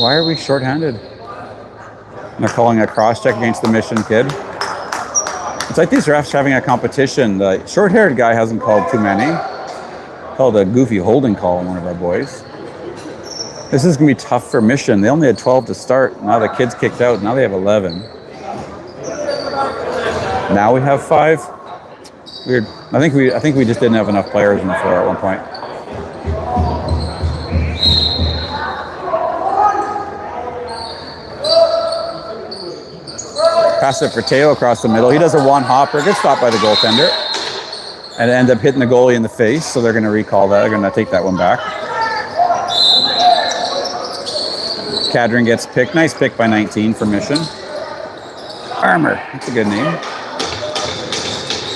Why are we shorthanded? And they're calling a cross check against the Mission kid. It's like these refs having a competition. The short-haired guy hasn't called too many. Called a goofy holding call on one of our boys. This is gonna be tough for Mission. They only had 12 to start. Now the kids kicked out. Now they have 11. Now we have 5. Weird. I think we just didn't have enough players on the floor at one point. Pass it for Teo across the middle. He does a one-hopper, gets stopped by the goaltender, and end up hitting the goalie in the face. So they're going to recall that. They're going to take that one back. Cadron gets picked. Nice pick by 19 for Mission. Armor. That's a good name.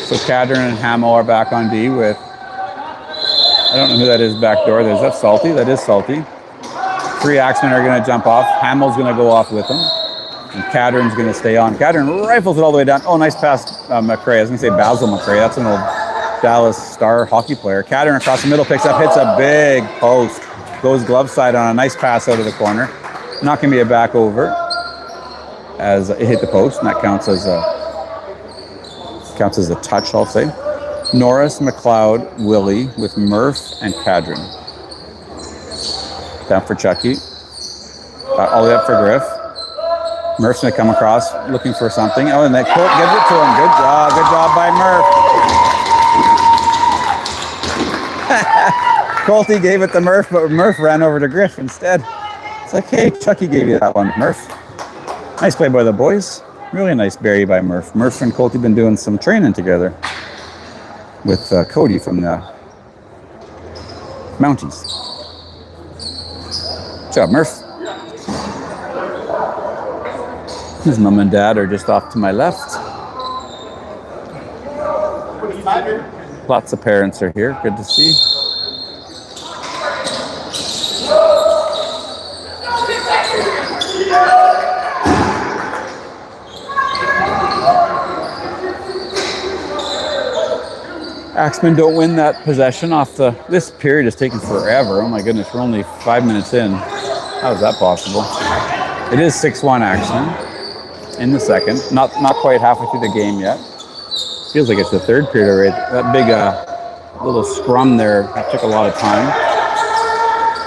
So Cadron and Hamo are back on D with, I don't know who that is back door. Is that Salty? That is Salty. 3 Axemen are going to jump off. Hamo's going to go off with them. And Cadron's going to stay on. Cadron rifles it all the way down. Oh, nice pass, McRae. I was going to say Basil McRae. That's an old Dallas Star hockey player. Cadron across the middle picks up, hits a big post. Goes glove side on a nice pass out of the corner. Not going to be a back over as it hit the post, and that counts as a touch, I'll say. Norris, McLeod, Willie with Murph and Cadron. Down for Chucky. All the way up for Griff. Murph's going to come across looking for something. Oh, and that Colt gives it to him. Good job. Good job by Murph. Colty gave it to Murph, but Murph ran over to Griff instead. It's like, hey, Chucky gave you that one, Murph. Nice play by the boys. Really nice berry by Murph. Murph and Colty been doing some training together with Cody from the Mounties. Good job, Murph. His mom and dad are just off to my left. Lots of parents are here. Good to see. Axemen don't win that possession off the... This period is taking forever. Oh my goodness, we're only 5 minutes in. How is that possible? It is 6-1 Axemen in the second. Not quite halfway through the game yet. Feels like it's the third period already. That big little scrum there, that took a lot of time.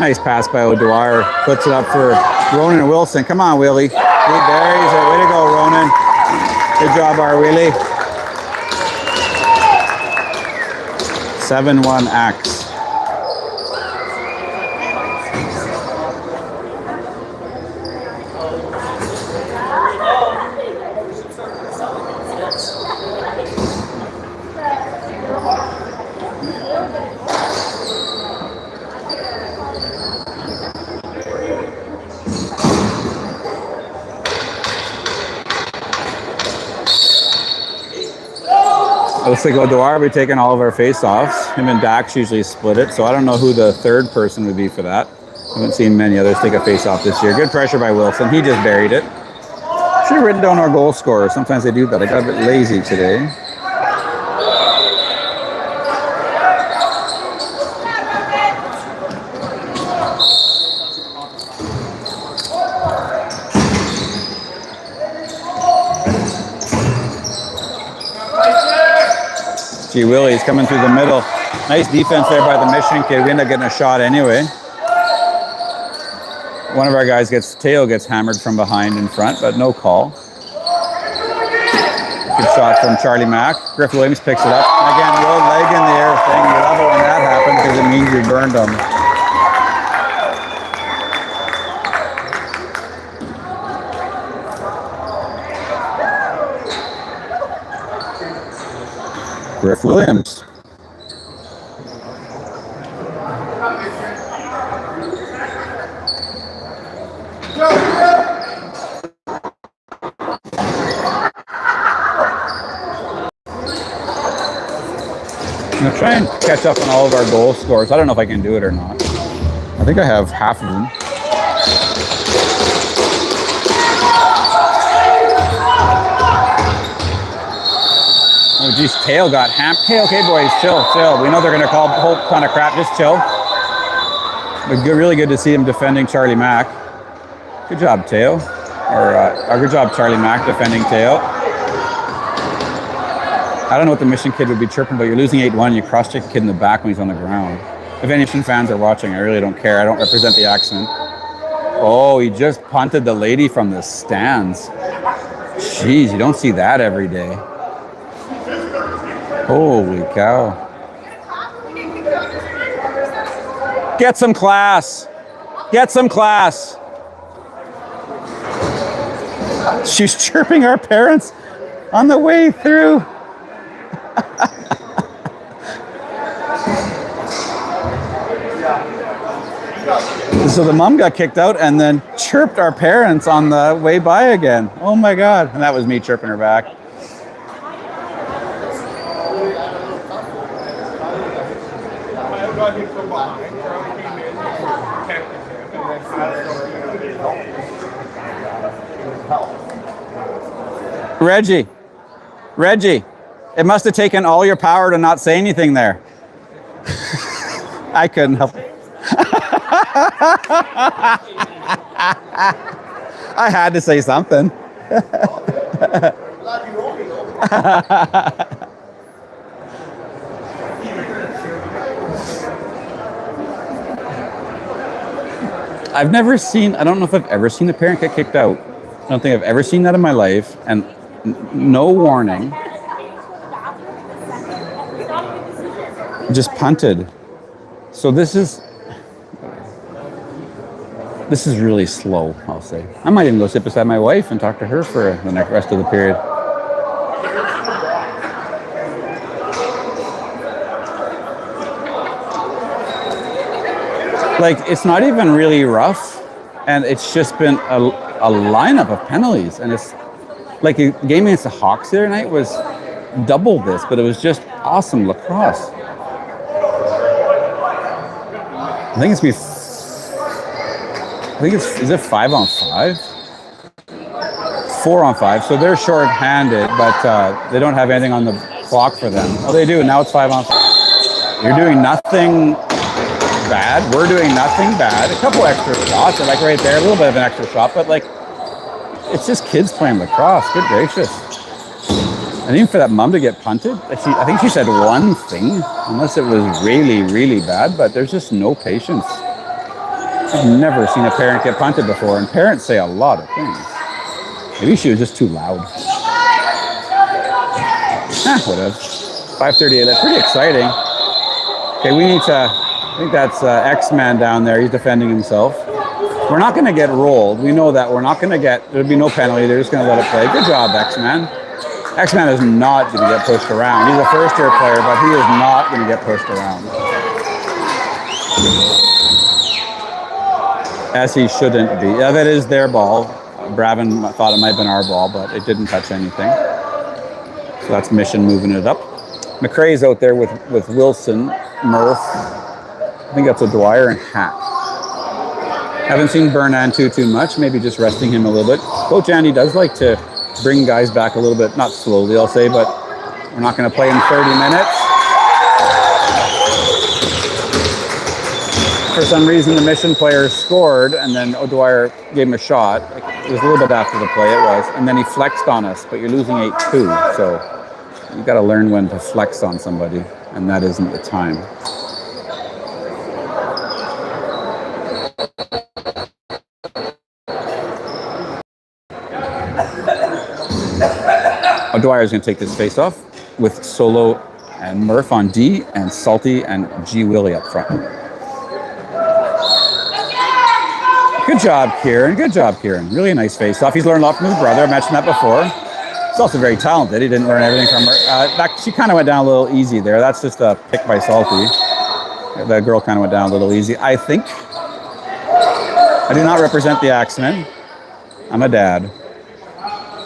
Nice pass by O'Dwyer. Puts it up for Ronan and Wilson. Come on, Willie. There he's it. Way to go, Ronan. Good job, our Willie. 7-1 Axe. It looks like O'Dwyer will be taking all of our face-offs. Him and Dax usually split it, so I don't know who the third person would be for that. I haven't seen many others take a face-off this year. Good pressure by Wilson. He just buried it. Should have written down our goal scorer. Sometimes they do that. I got a bit lazy today. Gee, Willie's coming through the middle. Nice defense there by the Mission kid. We end up getting a shot anyway. One of our guys Teo gets hammered from behind in front, but no call. Good shot from Charlie Mack. Griff Williams picks it up. Again, road leg in the air thing. You love it when that happens because it means you burned them. Griff Williams. I'm going to try and catch up on all of our goal scores. I don't know if I can do it or not. I think I have half of them. Oh, geez, Tail got hammed. Okay, boys, chill. We know they're going to call a whole ton of crap. Just chill. But really good to see him defending Charlie Mack. Good job, Tail. Or good job, Charlie Mack, defending Tail. I don't know what the Mission kid would be chirping, but you're losing 8-1. You cross-check a kid in the back when he's on the ground. If any Mission fans are watching, I really don't care. I don't represent the Axemen. Oh, he just punted the lady from the stands. Jeez, you don't see that every day. Holy cow. Get some class. Get some class. She's chirping our parents on the way through. So the mom got kicked out and then chirped our parents on the way by again. Oh my God. And that was me chirping her back. Reggie, it must have taken all your power to not say anything there. I couldn't help it. I had to say something. I've never seen, I don't know if I've ever seen a parent get kicked out. I don't think I've ever seen that in my life. And no warning. Just punted. So this is really slow, I'll say. I might even go sit beside my wife and talk to her for the next rest of the period. Like, it's not even really rough, and it's just been a lineup of penalties. And it's like a game against the Hawks the other night was double this, but it was just awesome lacrosse. I think is it 5-on-5? 4-on-5. So they're short-handed, but they don't have anything on the clock for them. Oh, they do. Now it's 5-on-5. You're doing nothing bad. We're doing nothing bad. A couple extra shots, like right there, a little bit of an extra shot, but like, it's just kids playing lacrosse. Good gracious. And even for that mom to get punted, I think she said one thing, unless it was really, really bad, but there's just no patience. I've never seen a parent get punted before, and parents say a lot of things. Maybe she was just too loud. Whatever. 5:38, that's pretty exciting. Okay, we need to, I think that's X-Man down there, he's defending himself. We're not gonna get rolled, we know that. We're not gonna there'll be no penalty, they're just gonna let it play. Good job, X-Man. X-Man is not gonna get pushed around. He's a first-year player, but he is not gonna get pushed around. As he shouldn't be. Yeah, that is their ball. Bravin thought it might have been our ball, but it didn't touch anything. So that's Mission moving it up. McRae's out there with Wilson, Murph. I think that's O'Dwyer and Hack. Haven't seen Bernan too much, maybe just resting him a little bit. Coach Andy does like to bring guys back a little bit, not slowly, I'll say, but we're not going to play in 30 minutes. For some reason, the Mission players scored, and then O'Dwyer gave him a shot. It was a little bit after the play, it was, and then he flexed on us, but you're losing 8-2, so you got to learn when to flex on somebody, and that isn't the time. O'Dwyer's going to take this face off with Solo and Murph on D and Salty and G. Willie up front. Good job, Kieran. Good job, Kieran. Really nice face off. He's learned a lot from his brother. I mentioned that before. He's also very talented. He didn't learn everything from her. She kind of went down a little easy there. That's just a pick by Salty. The girl kind of went down a little easy. I think. I do not represent the Axemen. I'm a dad.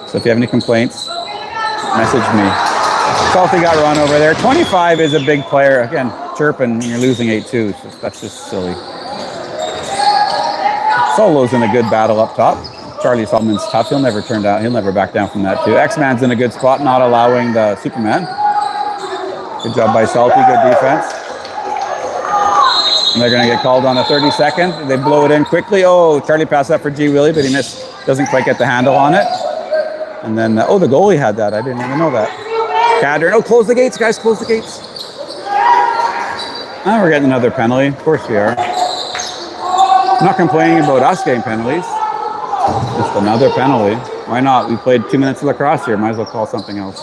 So if you have any complaints, message me. Salty got run over there. 25 is a big player. Again, chirping when you're losing 8-2. So that's just silly. Solo's in a good battle up top. Charlie Solomon's tough. He'll never turn down. He'll never back down from that too. X-Man's in a good spot, not allowing the Superman. Good job by Salty. Good defense. And they're going to get called on the 32nd. They blow it in quickly. Oh, Charlie passed that for G. Willie, but he missed. Doesn't quite get the handle on it. And then, the goalie had that. I didn't even know that. Cadron. Oh, close the gates, guys. Close the gates. Oh, we're getting another penalty. Of course we are. I'm not complaining about us getting penalties. Just another penalty. Why not? We played 2 minutes of lacrosse here. Might as well call something else.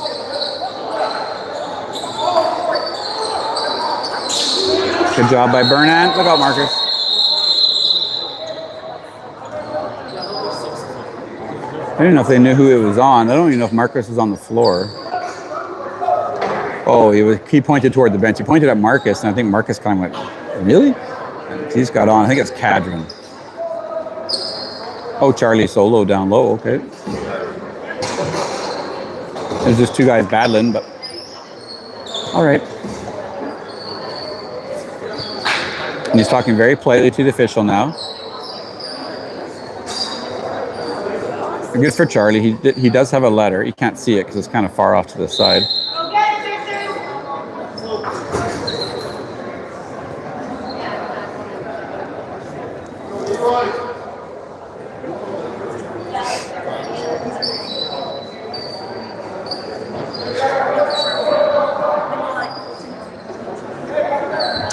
Good job by Burnand. Look out, Marcus. I didn't know if they knew who it was on. I don't even know if Marcus was on the floor. Oh, he pointed toward the bench. He pointed at Marcus, and I think Marcus kind of went, really? And he's got on. I think it's Cadron. Oh, Charlie Solo down low. Okay. There's just two guys battling, but all right. And he's talking very politely to the official now. Good for Charlie. He does have a letter. You can't see it because it's kind of far off to the side.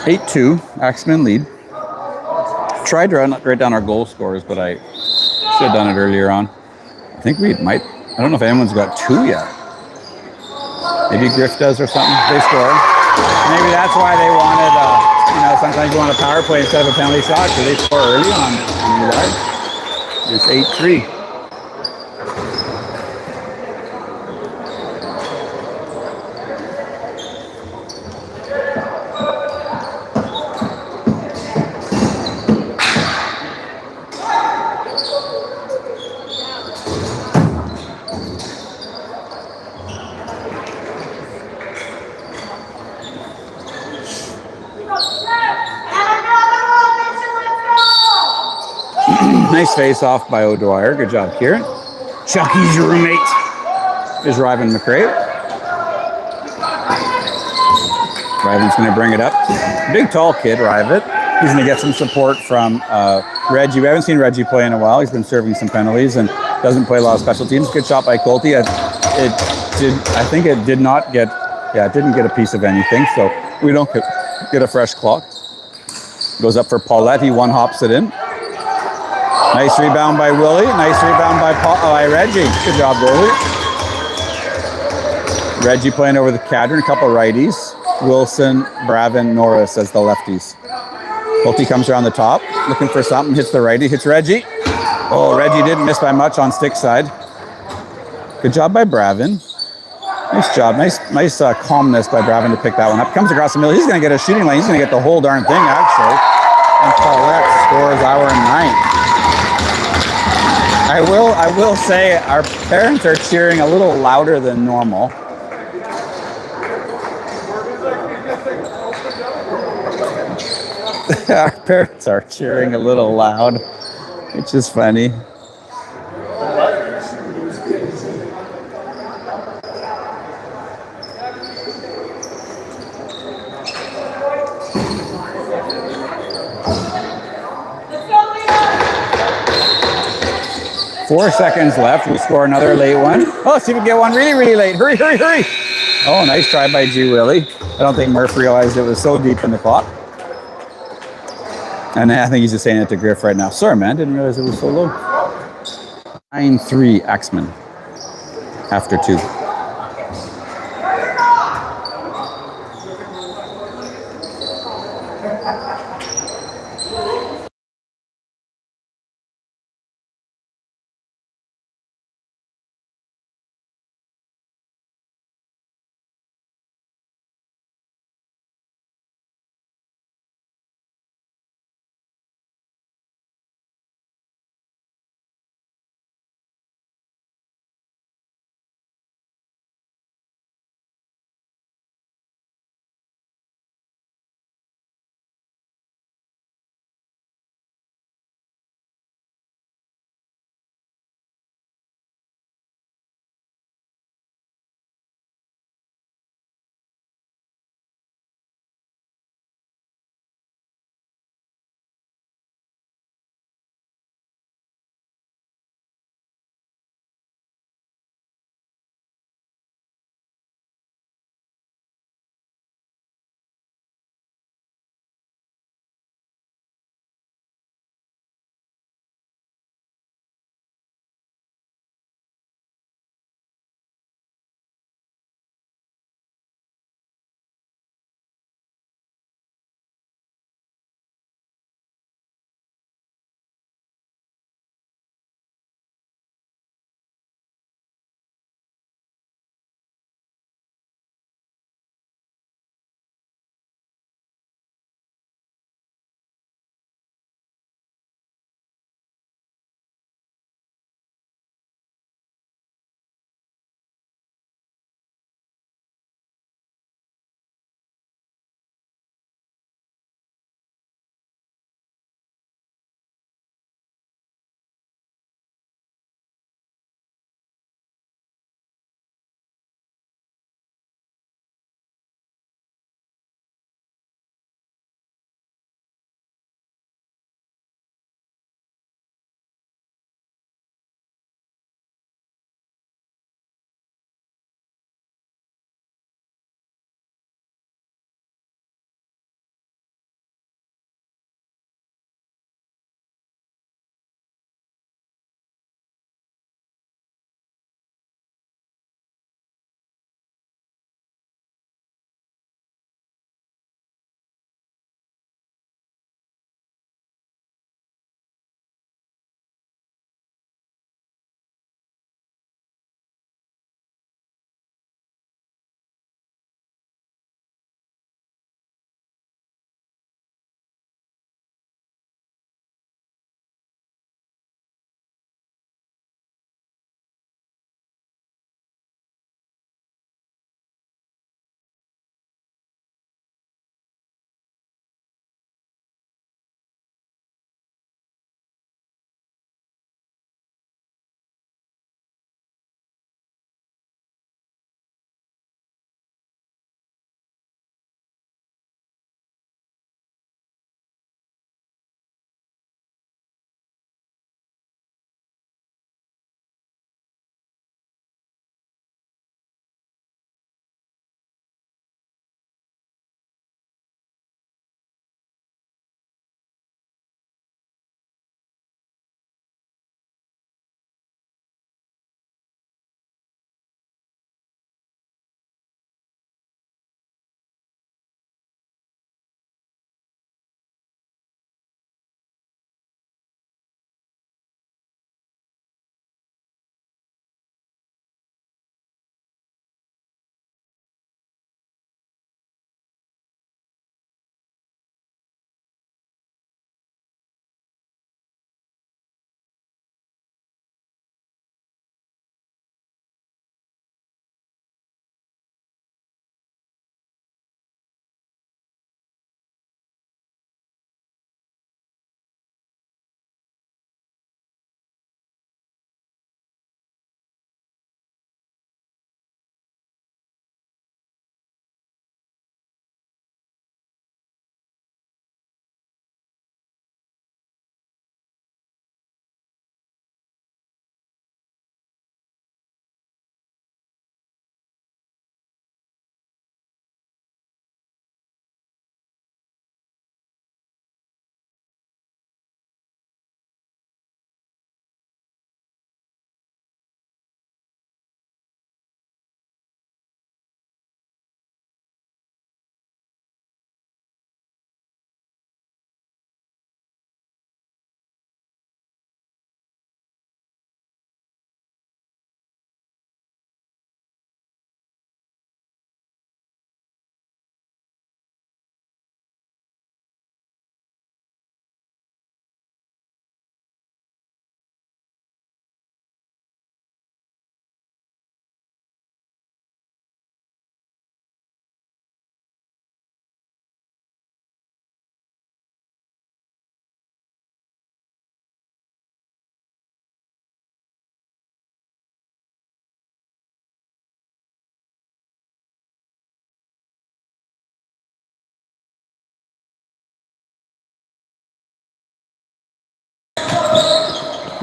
8-2, Axemen lead. Tried to write down our goal scores, but I should have done it earlier on. I think we might. I don't know if anyone's got 2 yet. Maybe Griff does or something. They score. Maybe that's why they wanted, sometimes you want a power play instead of a penalty shot, because they score early on the yard. It's 8-3. Nice face off by O'Dwyer. Good job, Kieran. Chucky's your roommate is Ryvan McRae. Ryvan's going to bring it up. Big, tall kid, Ryvan. He's going to get some support from Reggie. We haven't seen Reggie play in a while. He's been serving some penalties and doesn't play a lot of special teams. Good shot by Colty. It didn't get a piece of anything, so we don't get a fresh clock. Goes up for Paulette. He one-hops it in. Nice rebound by Willie. Nice rebound by Reggie. Good job, goalie. Reggie playing over the Cadron. A couple righties. Wilson, Bravin, Norris as the lefties. Colty comes around the top, looking for something. Hits the righty. Hits Reggie. Oh, Reggie didn't miss by much on stick side. Good job by Bravin. Nice job. Nice calmness by Bravin to pick that one up. Comes across the middle. He's going to get a shooting lane. He's going to get the whole darn thing, actually. And Paulette scores our 9th. I will say our parents are cheering a little louder than normal. Our parents are cheering a little loud, which is funny. Four seconds left. We score another late one. Oh, let's see if we can get one really, really late. Hurry, hurry, hurry. Oh, nice try by G. Willie. I don't think Murph realized it was so deep in the clock. And I think he's just saying it to Griff right now. Sorry, man. Didn't realize it was so low. 9-3 Axemen after 2.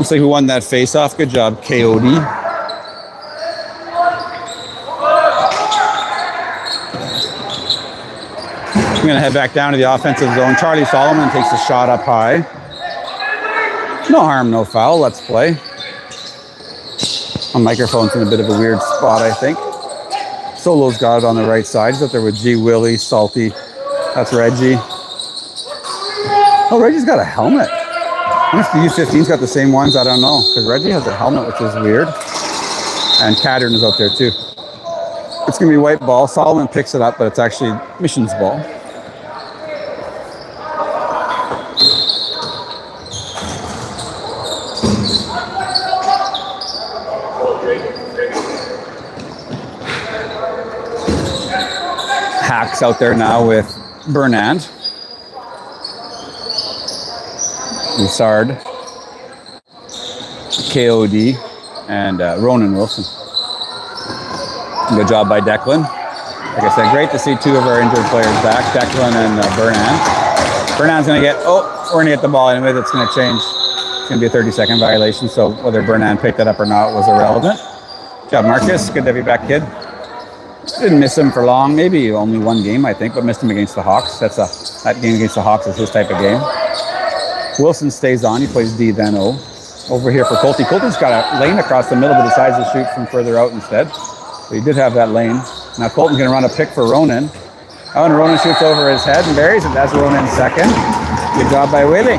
Let's see who won that face-off. Good job, KOD. I'm going to head back down to the offensive zone. Charlie Solomon takes a shot up high. No harm, no foul. Let's play. My microphone's in a bit of a weird spot, I think. Solo's got it on the right side. He's up there with G. Willie, Salty. That's Reggie. Oh, Reggie's got a helmet. I wonder if the U15's got the same ones. I don't know. Because Reggie has a helmet, which is weird. And Cadron is out there too. It's going to be white ball. Solomon picks it up, but it's actually Misson's ball. Hack's out there now with Bernand. Broussard, KOD, and Ronan Wilson. Good job by Declan. Like I said, great to see two of our injured players back, Declan and Bernand. Bernand's going to get, we're going to get the ball anyway. That's going to change. It's going to be a 30-second violation, so whether Bernand picked it up or not was irrelevant. Good job, Marcus. Good to have you back, kid. Didn't miss him for long. Maybe only one game, I think, but missed him against the Hawks. That game against the Hawks is his type of game. Wilson stays on. He plays D, then O. Over here for Colty. Colty's got a lane across the middle, but decides to shoot from further out instead. So he did have that lane. Now Colton's going to run a pick for Ronan. Oh, and Ronan shoots over his head and buries it. That's Ronan's second. Good job by Willie.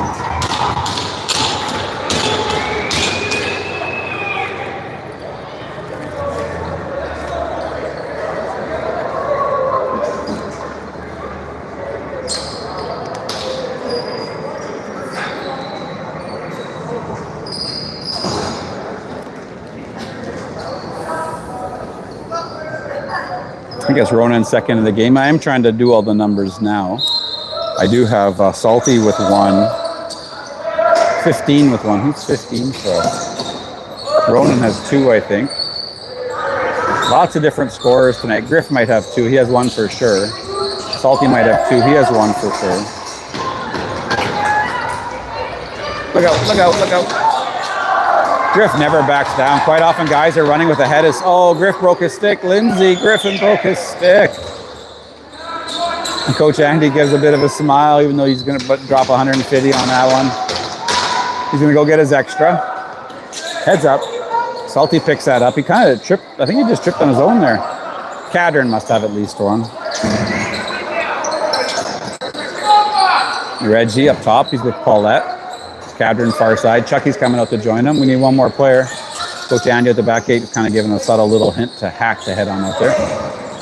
I guess Ronan's second in the game. I am trying to do all the numbers now. I do have Salty with one, 15 with one. Who's 15 for? Ronan has two, I think. Lots of different scorers tonight. Griff might have two. He has one for sure. Salty might have two. He has one for sure. Look out, look out, look out. Griff never backs down. Quite often guys are running with a head. Griff broke his stick. Lindsay Griffin broke his stick. And Coach Andy gives a bit of a smile, even though he's going to drop 150 on that one. He's going to go get his extra. Heads up. Salty picks that up. He kind of tripped. I think he just tripped on his own there. Cadron must have at least one. Reggie up top. He's with Paulette. Cadron far side. Chucky's coming out to join him. We need one more player. Coach Andy at the back gate is kind of giving a subtle little hint to Hack to head on out there.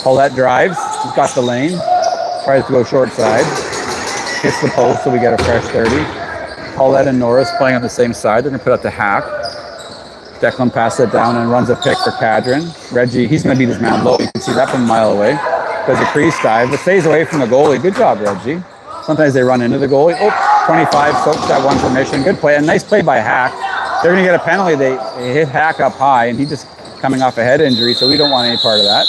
Paulette drives. He's got the lane. Tries to go short side. Hits the post, so we get a fresh 30. Paulette and Norris playing on the same side. They're going to put out the Hack. Declan passes it down and runs a pick for Cadron. Reggie, he's going to beat his man low. You can see that from a mile away. Does a crease dive, but stays away from the goalie. Good job, Reggie. Sometimes they run into the goalie. 25, soaks that one for Mission. Good play. A nice play by Hack. They're going to get a penalty. They hit Hack up high, and he just coming off a head injury, so we don't want any part of that.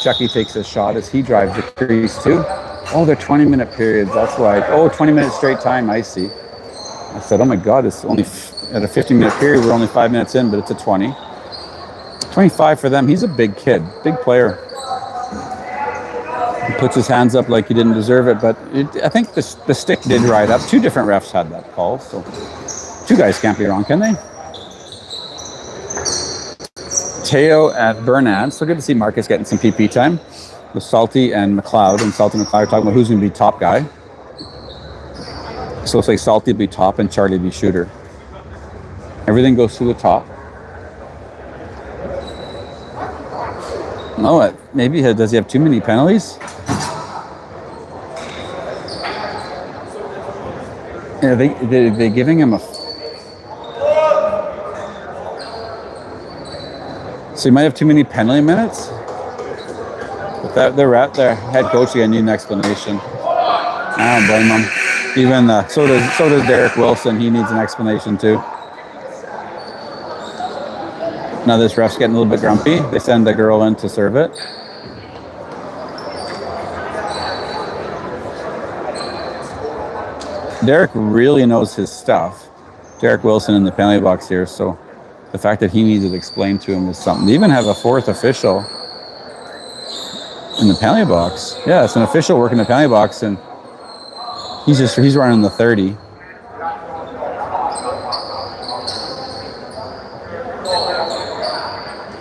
Chucky takes a shot as he drives the crease, too. Oh, they're 20-minute periods. That's why. 20-minute straight time. I see. I said, oh, my God, it's only at a 50-minute period. We're only 5 minutes in, but it's a 20. 25 for them. He's a big kid, big player. He puts his hands up like he didn't deserve it, but I think the stick did ride up. Two different refs had that call, so two guys can't be wrong, can they? Teo at Bernard. So good to see Marcus getting some PP time with Salty and McLeod. And Salty and McLeod are talking about who's going to be top guy. So it's like Salty will be top and Charlie will be shooter. Everything goes through the top. No, maybe does he have too many penalties? Yeah, they giving him a. So he might have too many penalty minutes. But their head coach again need an explanation. I don't blame him. Even so does Derek Wilson. He needs an explanation too. Now this ref's getting a little bit grumpy. They send the girl in to serve it. Derek really knows his stuff. Derek Wilson in the penalty box here, so the fact that he needs it explained to him is something. They even have a fourth official in the penalty box. Yeah, it's an official working the penalty box, and he's running the 30.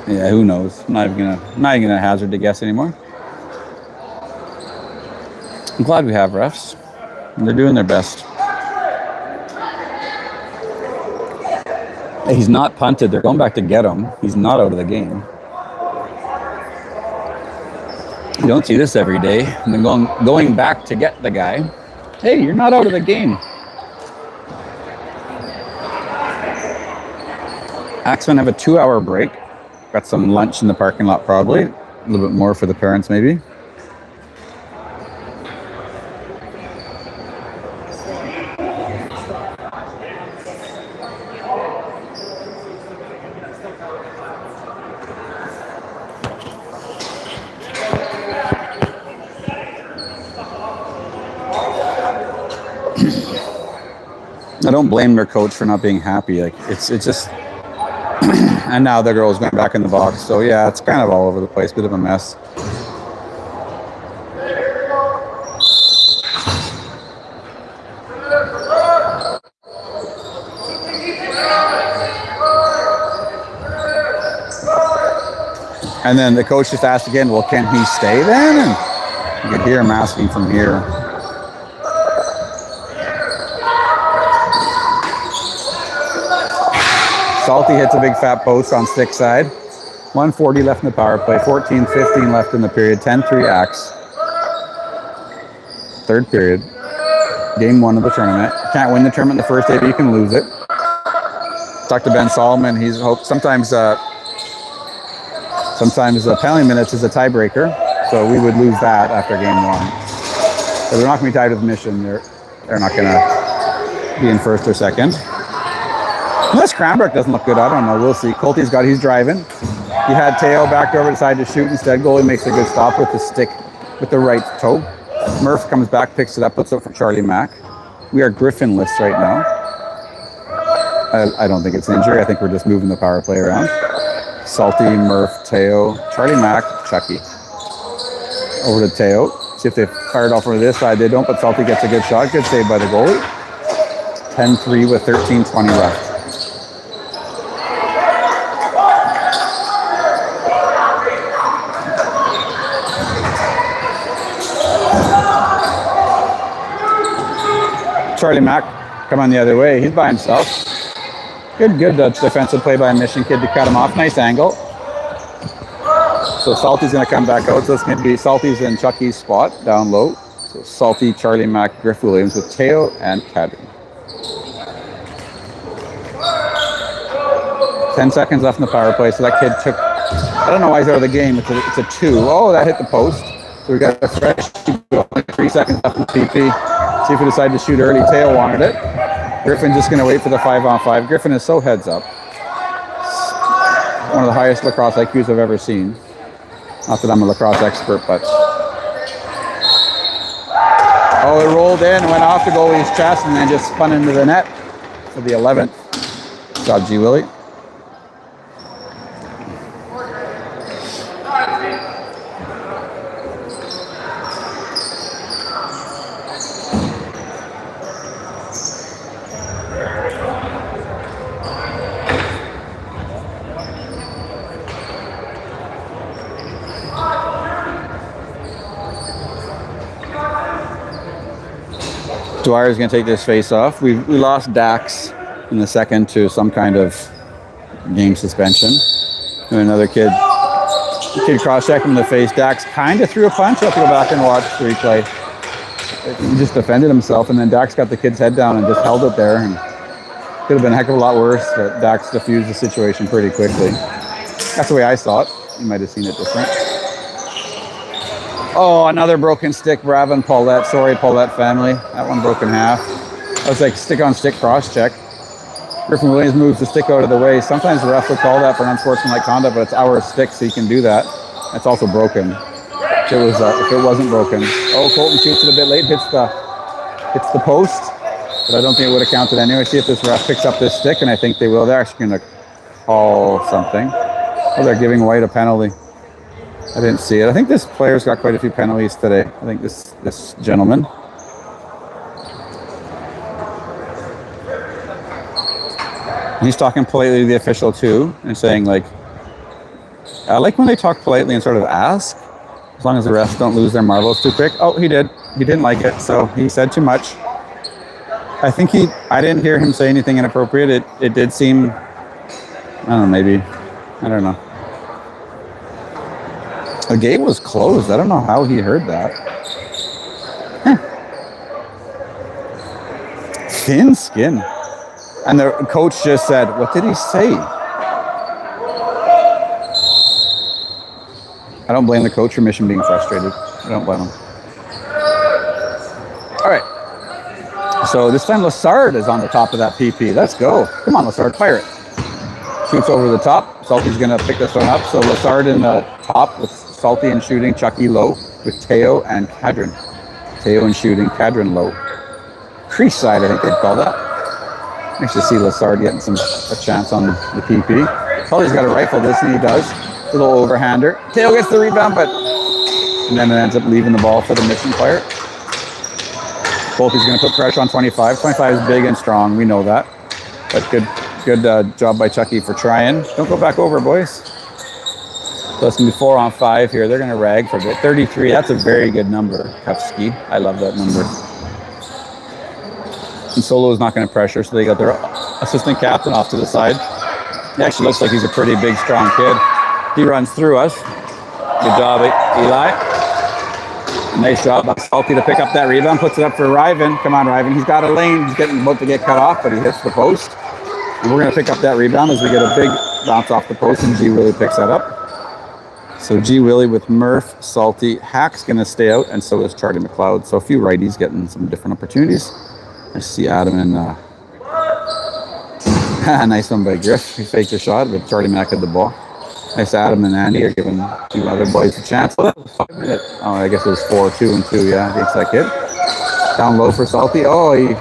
Yeah, who knows? I'm not even gonna hazard to guess anymore. I'm glad we have refs. They're doing their best. Hey, he's not punted. They're going back to get him. He's not out of the game. You don't see this every day. And then going back to get the guy. Hey, you're not out of the game. Axemen have a 2-hour break. Got some lunch in the parking lot probably. A little bit more for the parents maybe. I don't blame their coach for not being happy. Like it's just, and now the girl's going back in the box. So yeah, it's kind of all over the place, bit of a mess. And then the coach just asked again, well, can he stay then? And you can hear him asking from here. Salty hits a big fat post on stick side. 1:40 left in the power play. 14-15 left in the period. 10-3 Axe. Third period. Game 1 of the tournament. Can't win the tournament the first day, but you can lose it. Talked to Ben Solomon. He's hoped sometimes penalty minutes is a tiebreaker, so we would lose that after game 1. So they're not going to be tied with Misson. They're not going to be in first or second. Unless Cranbrook doesn't look good, I don't know. We'll see. Colty's he's driving. He had Teo backed over, decided to shoot instead. Goalie makes a good stop with the stick, with the right toe. Murph comes back, picks it up, puts it for Charlie Mack. We are Griffinless right now. I don't think it's injury. I think we're just moving the power play around. Salty, Murph, Teo, Charlie Mack, Chucky. Over to Teo. See if they fired off over this side. They don't, but Salty gets a good shot. Good save by the goalie. 10-3 with 13:20 left. Charlie Mack come on the other way. He's by himself. Good defensive play by a Mission kid to cut him off. Nice angle. So Salty's going to come back out. So it's going to be Salty's in Chucky's spot down low. So Salty, Charlie Mack, Griff Williams with Teo and Caddy. 10 seconds left in the power play. So that kid took, I don't know why he's out of the game. It's a 2. Oh, that hit the post. So we got a fresh 3 seconds left in the PP. See if we decide to shoot early. Teo wanted it. Griffin just going to wait for the 5-on-5. Griffin is so heads up. One of the highest lacrosse IQs I've ever seen. Not that I'm a lacrosse expert, but... Oh, it rolled in, went off the goalie's chest, and then just spun into the net for the 11th. Good job, G. Willie. Dwyer's going to take this face off. We lost Dax in the second to some kind of game suspension. And another kid cross-checked him in the face. Dax kind of threw a punch. I'll have to go back and watch the replay. He just defended himself, and then Dax got the kid's head down and just held it there. And could have been a heck of a lot worse, but Dax diffused the situation pretty quickly. That's the way I saw it. You might have seen it different. Oh, another broken stick, Bravin Paulette. Sorry, Paulette family. That one broke in half. That was like stick-on-stick cross-check. Griffin Williams moves the stick out of the way. Sometimes the ref will call that for an unsportsmanlike conduct, but it's our stick, so you can do that. It's also broken. If it wasn't broken. Oh, Colton shoots it a bit late, hits the post. but I don't think it would have counted anyway. See if this ref picks up this stick, and I think they will. They're actually going to call something. Oh, they're giving White a penalty. I didn't see it. I think this player's got quite a few penalties today. I think this gentleman. He's talking politely to the official too, and saying like, I like when they talk politely and sort of ask, as long as the refs don't lose their marbles too quick. Oh, he did. He didn't like it, so he said too much. I think I didn't hear him say anything inappropriate. It did seem, I don't know, maybe, I don't know. The gate was closed. I don't know how he heard that. Thin skin. And the coach just said, what did he say? I don't blame the coach for Misson being frustrated. I don't blame him. All right. So this time Lassard is on the top of that PP. Let's go. Come on, Lassard, fire it. Shoots over the top. Salty's going to pick this one up. So Lassard in the top with Salty and shooting, Chucky low with Teo and Cadron. Teo and shooting, Cadron low. Crease side, I think they'd call that. Nice to see Lassard getting a chance on the PP. Salty's got to rifle this, and he does. A little overhander. Teo gets the rebound, and then it ends up leaving the ball for the Misson player. Bolty's going to put pressure on 25. 25 is big and strong. We know that. But good job by Chucky for trying. Don't go back over, boys. So it's going to be 4 on 5 here. They're going to rag for a bit. 33, that's a very good number, Kufsky. I love that number. And Solo is not going to pressure, so they got their assistant captain off to the side. He actually looks like he's a pretty big, strong kid. He runs through us. Good job, Eli. Nice job by Salty to pick up that rebound. Puts it up for Ryven. Come on, Ryven. He's got a lane. He's about to get cut off, but he hits the post. And we're going to pick up that rebound as we get a big bounce off the post, and G. Willie picks that up. So G. Willie with Murph, Salty. Hack's going to stay out, and so is Charlie McLeod. So a few righties getting some different opportunities. I see Adam and nice one by Griff. He faked a shot, but Charlie Mack had the ball. Nice Adam and Andy are giving 2 other boys a chance. Oh, I guess it was 4, 2, and 2. Yeah, against that kid. Down low for Salty. Oh, he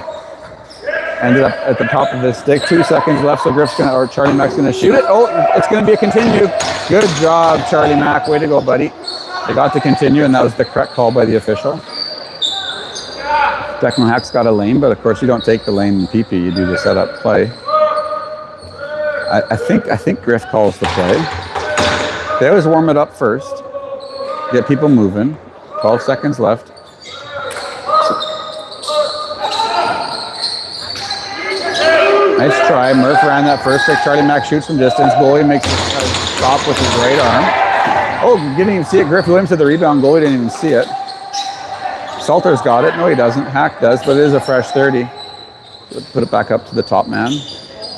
ended up at the top of his stick. 2 seconds left, so Charlie Mack's gonna shoot it. Oh, it's gonna be a continue. Good job, Charlie Mack. Way to go, buddy. They got to continue, and that was the correct call by the official. Declan Hack's got a lane, but of course you don't take the lane in PP. You do the setup play. I think Griff calls the play. They always warm it up first. Get people moving. 12 seconds left. Nice try. Murph ran that first pick. Charlie Mack shoots from distance. Goalie makes a stop with his right arm. Oh, didn't even see it. Griff Williams had the rebound. Goalie didn't even see it. Salter's got it. No, he doesn't. Hack does, but it is a fresh 30. Put it back up to the top man.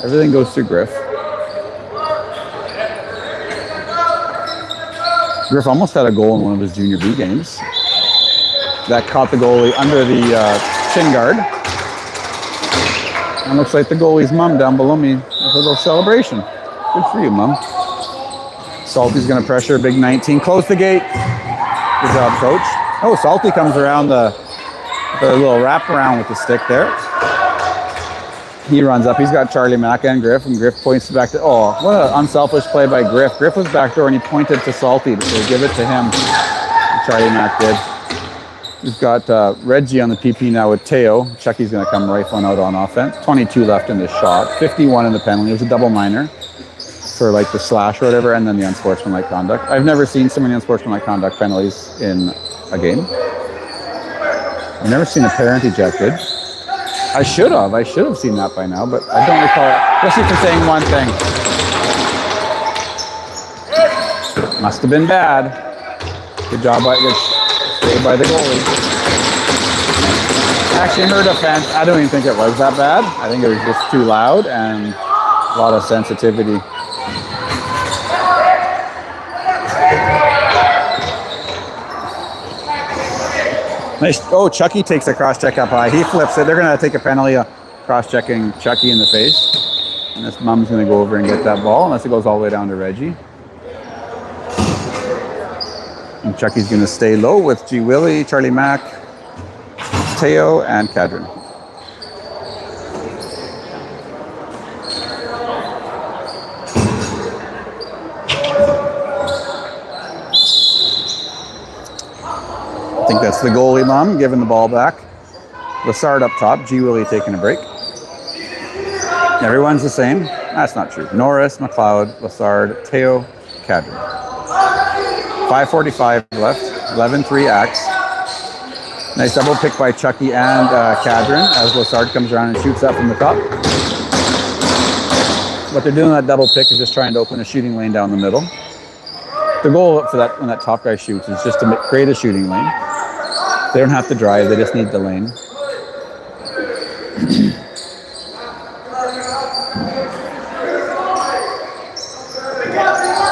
Everything goes through Griff. Griff almost had a goal in one of his junior B games. That caught the goalie under the shin guard. And looks like the goalie's mom down below me with a little celebration. Good for you, Mom. Salty's going to pressure, big 19. Close the gate. Good job, coach. Oh, Salty comes around the little wraparound with the stick there. He runs up. He's got Charlie Mack and Griff points back to, oh, what an unselfish play by Griff. Griff was backdoor and he pointed to Salty to give it to him. Charlie Mack did. We've got Reggie on the PP now with Teo. Chucky's going to come rifling out on offense. 22 left in this shot. 51 in the penalty. It was a double minor for like the slash or whatever, and then the unsportsmanlike conduct. I've never seen so many unsportsmanlike conduct penalties in a game. I've never seen a parent ejected. I should have seen that by now, but I don't recall it. Especially for saying one thing. Must have been bad. Good job by the goalie. Actually, in her defense, I don't even think it was that bad. I think it was just too loud and a lot of sensitivity. Nice. Oh, Chucky takes a cross-check up high. He flips it. They're going to take a penalty, cross-checking Chucky in the face. And this Mum's going to go over and get that ball, unless it goes all the way down to Reggie. And Chucky's going to stay low with G. Willie, Charlie Mack, Teo, and Cadron. think that's the goalie mom giving the ball back. Lassard up top. G. Willie taking a break. Everyone's the same. That's not true. Norris, McLeod, Lassard, Teo, Cadron. 5:45 left. 11-3 Axe. Nice double pick by Chucky and Cadron as Lassard comes around and shoots up from the top. What they're doing in that double pick is just trying to open a shooting lane down the middle. The goal for that when that top guy shoots is just to create a shooting lane. They don't have to drive; they just need the lane.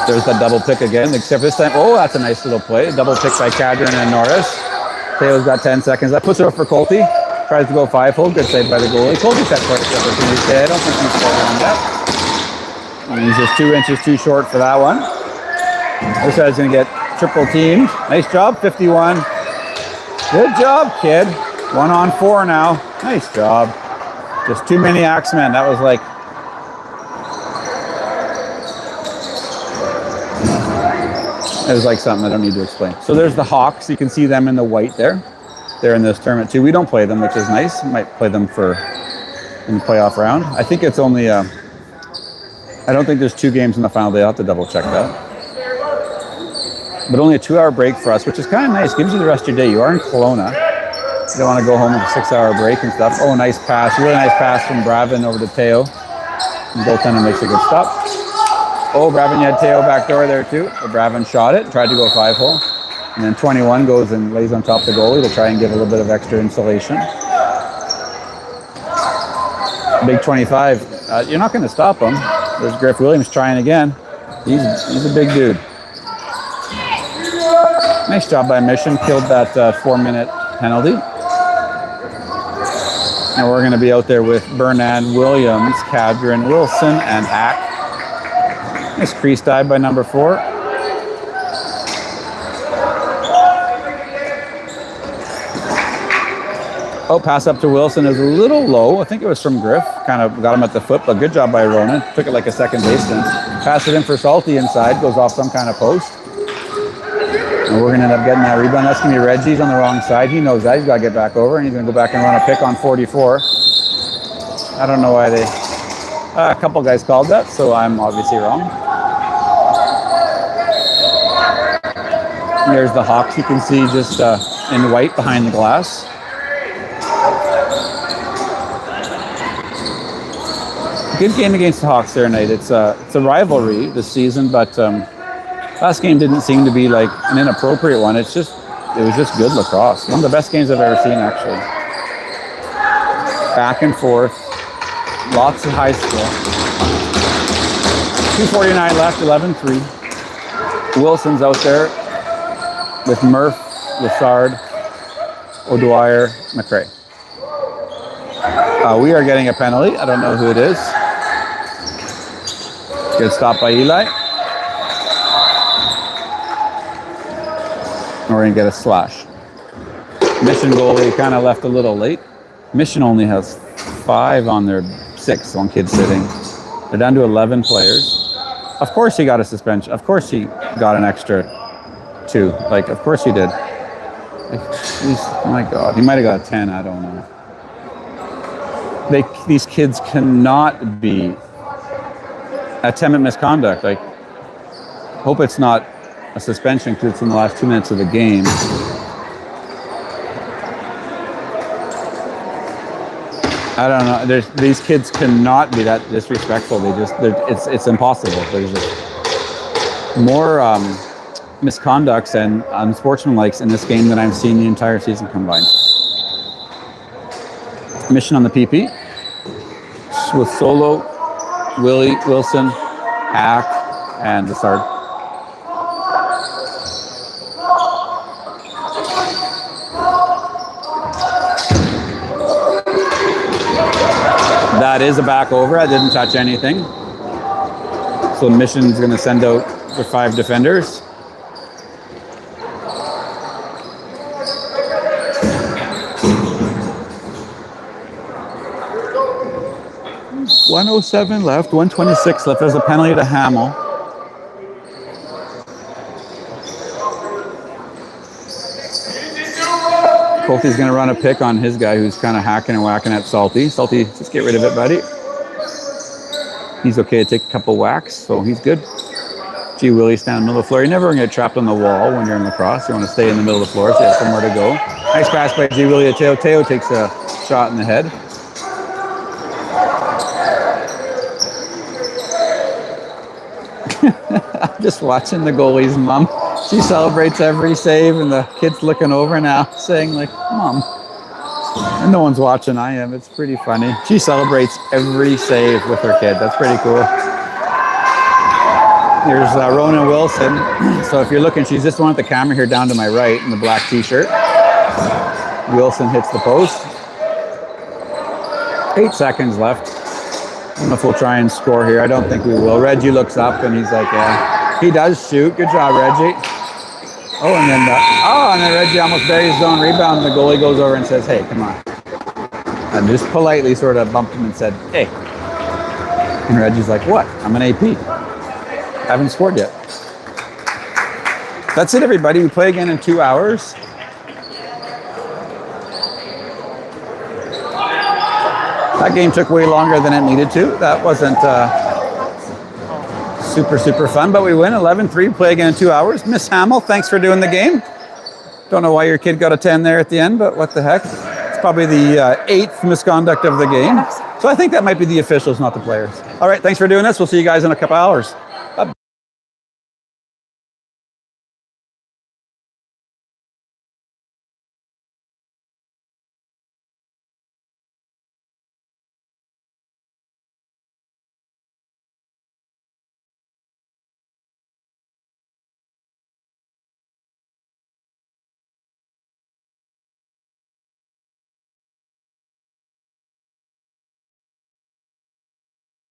There's that double pick again, except this time, oh, that's a nice little play. Double pick by Cadron and Norris. Teo's got 10 seconds. That puts it up for Colty. Tries to go 5-hole. Good save by the goalie. Colty's had quite a few opportunities today. I don't think he's falling on that. And he's just 2 inches too short for that one. This guy's going to get triple teamed. Nice job, 51. Good job, kid. 1-on-4 now. Nice job. Just too many Axemen. That was like... It was like something I don't need to explain. So there's the Hawks. You can see them in the white there. They're in this tournament too. We don't play them, which is nice. Might play them in the playoff round. I think it's only... I don't think there's 2 games in the final day. I'll have to double check that. But only a 2-hour break for us, which is kind of nice. Gives you the rest of your day. You are in Kelowna. You don't want to go home with a 6-hour break and stuff. Oh, nice pass. Really nice pass from Bravin over to Teo. And goaltender makes a good stop. Oh, Bravin had Teo back door there too. But Bravin shot it, tried to go 5-hole. And then 21 goes and lays on top of the goalie to try and give a little bit of extra insulation. Big 25. You're not going to stop him. There's Griff Williams trying again. He's a big dude. Nice job by Misson. Killed that 4-minute penalty. And we're going to be out there with Bernard, Williams, Cadron, Wilson, and Ack. Nice crease dive by number 4. Oh, pass up to Wilson is a little low. I think it was from Griff. Kind of got him at the foot, but good job by Ronan. Took it like a second baseman. Pass it in for Salty inside. Goes off some kind of post. And we're going to end up getting that rebound. That's going to be Reggie's on the wrong side. He knows that. He's got to get back over, and he's going to go back and run a pick on 44. I don't know why they... a couple guys called that, so I'm obviously wrong. And there's the Hawks. You can see just in white behind the glass. Good game against the Hawks there tonight. It's a rivalry this season, but last game didn't seem to be like an inappropriate one. It was just good lacrosse. One of the best games I've ever seen, actually. Back and forth, lots of high skill. 2:49 left, 11-3. Wilson's out there with Murph, Lassard, O'Dwyer, McRae. We are getting a penalty. I don't know who it is. Good stop by Eli. And we're going to get a slash. Misson goalie kind of left a little late. Misson only has 5 on their 6. One kid sitting. They're down to 11 players. Of course he got a suspension. Of course he got an extra 2. Like, of course he did. Like, oh my God. He might have got a 10. I don't know. These kids cannot be attempt misconduct. Like, hope it's not a suspension because it's in the last 2 minutes of the game. I don't know. These kids cannot be that disrespectful. It's impossible. There's just more misconducts and unsportsmanlikes in this game than I've seen the entire season combined. Misson on the PP with Solo, Willie, Wilson, Hack, and Lassard. That is a back over. I didn't touch anything. So Misson's going to send out the 5 defenders. .107 left, 126 left. There's a penalty to Hamill. Colty's going to run a pick on his guy who's kind of hacking and whacking at Salty. Salty, just get rid of it, buddy. He's okay to take a couple whacks, so he's good. G. Willie's down in the middle of the floor. You never want to get trapped on the wall when you're in lacrosse. You want to stay in the middle of the floor so you have somewhere to go. Nice pass by G. Willie to Teo. Teo takes a shot in the head. I'm just watching the goalie's mom. She celebrates every save, and the kid's looking over now saying like, Mom. And no one's watching, I am. It's pretty funny. She celebrates every save with her kid. That's pretty cool. Here's Rona Wilson. So if you're looking, she's just one at the camera here down to my right in the black t-shirt. Wilson hits the post. 8 seconds left. I don't know if we'll try and score here. I don't think we will. Reggie looks up and he's like, yeah. He does shoot. Good job, Reggie. Oh, and then Reggie almost buries his own rebound. The goalie goes over and says, hey, come on. And just politely sort of bumped him and said, hey. And Reggie's like, what? I'm an AP. Haven't scored yet. That's it, everybody. We play again in 2 hours. That game took way longer than it needed to. That wasn't super fun, but we win 11-3. Play again in 2 hours. Miss Hamill, thanks for doing the game. Don't know why your kid got a 10 there at the end, but what the heck. It's probably the 8th misconduct of the game. So I think that might be the officials, not the players. All right, thanks for doing this. We'll see you guys in a couple hours.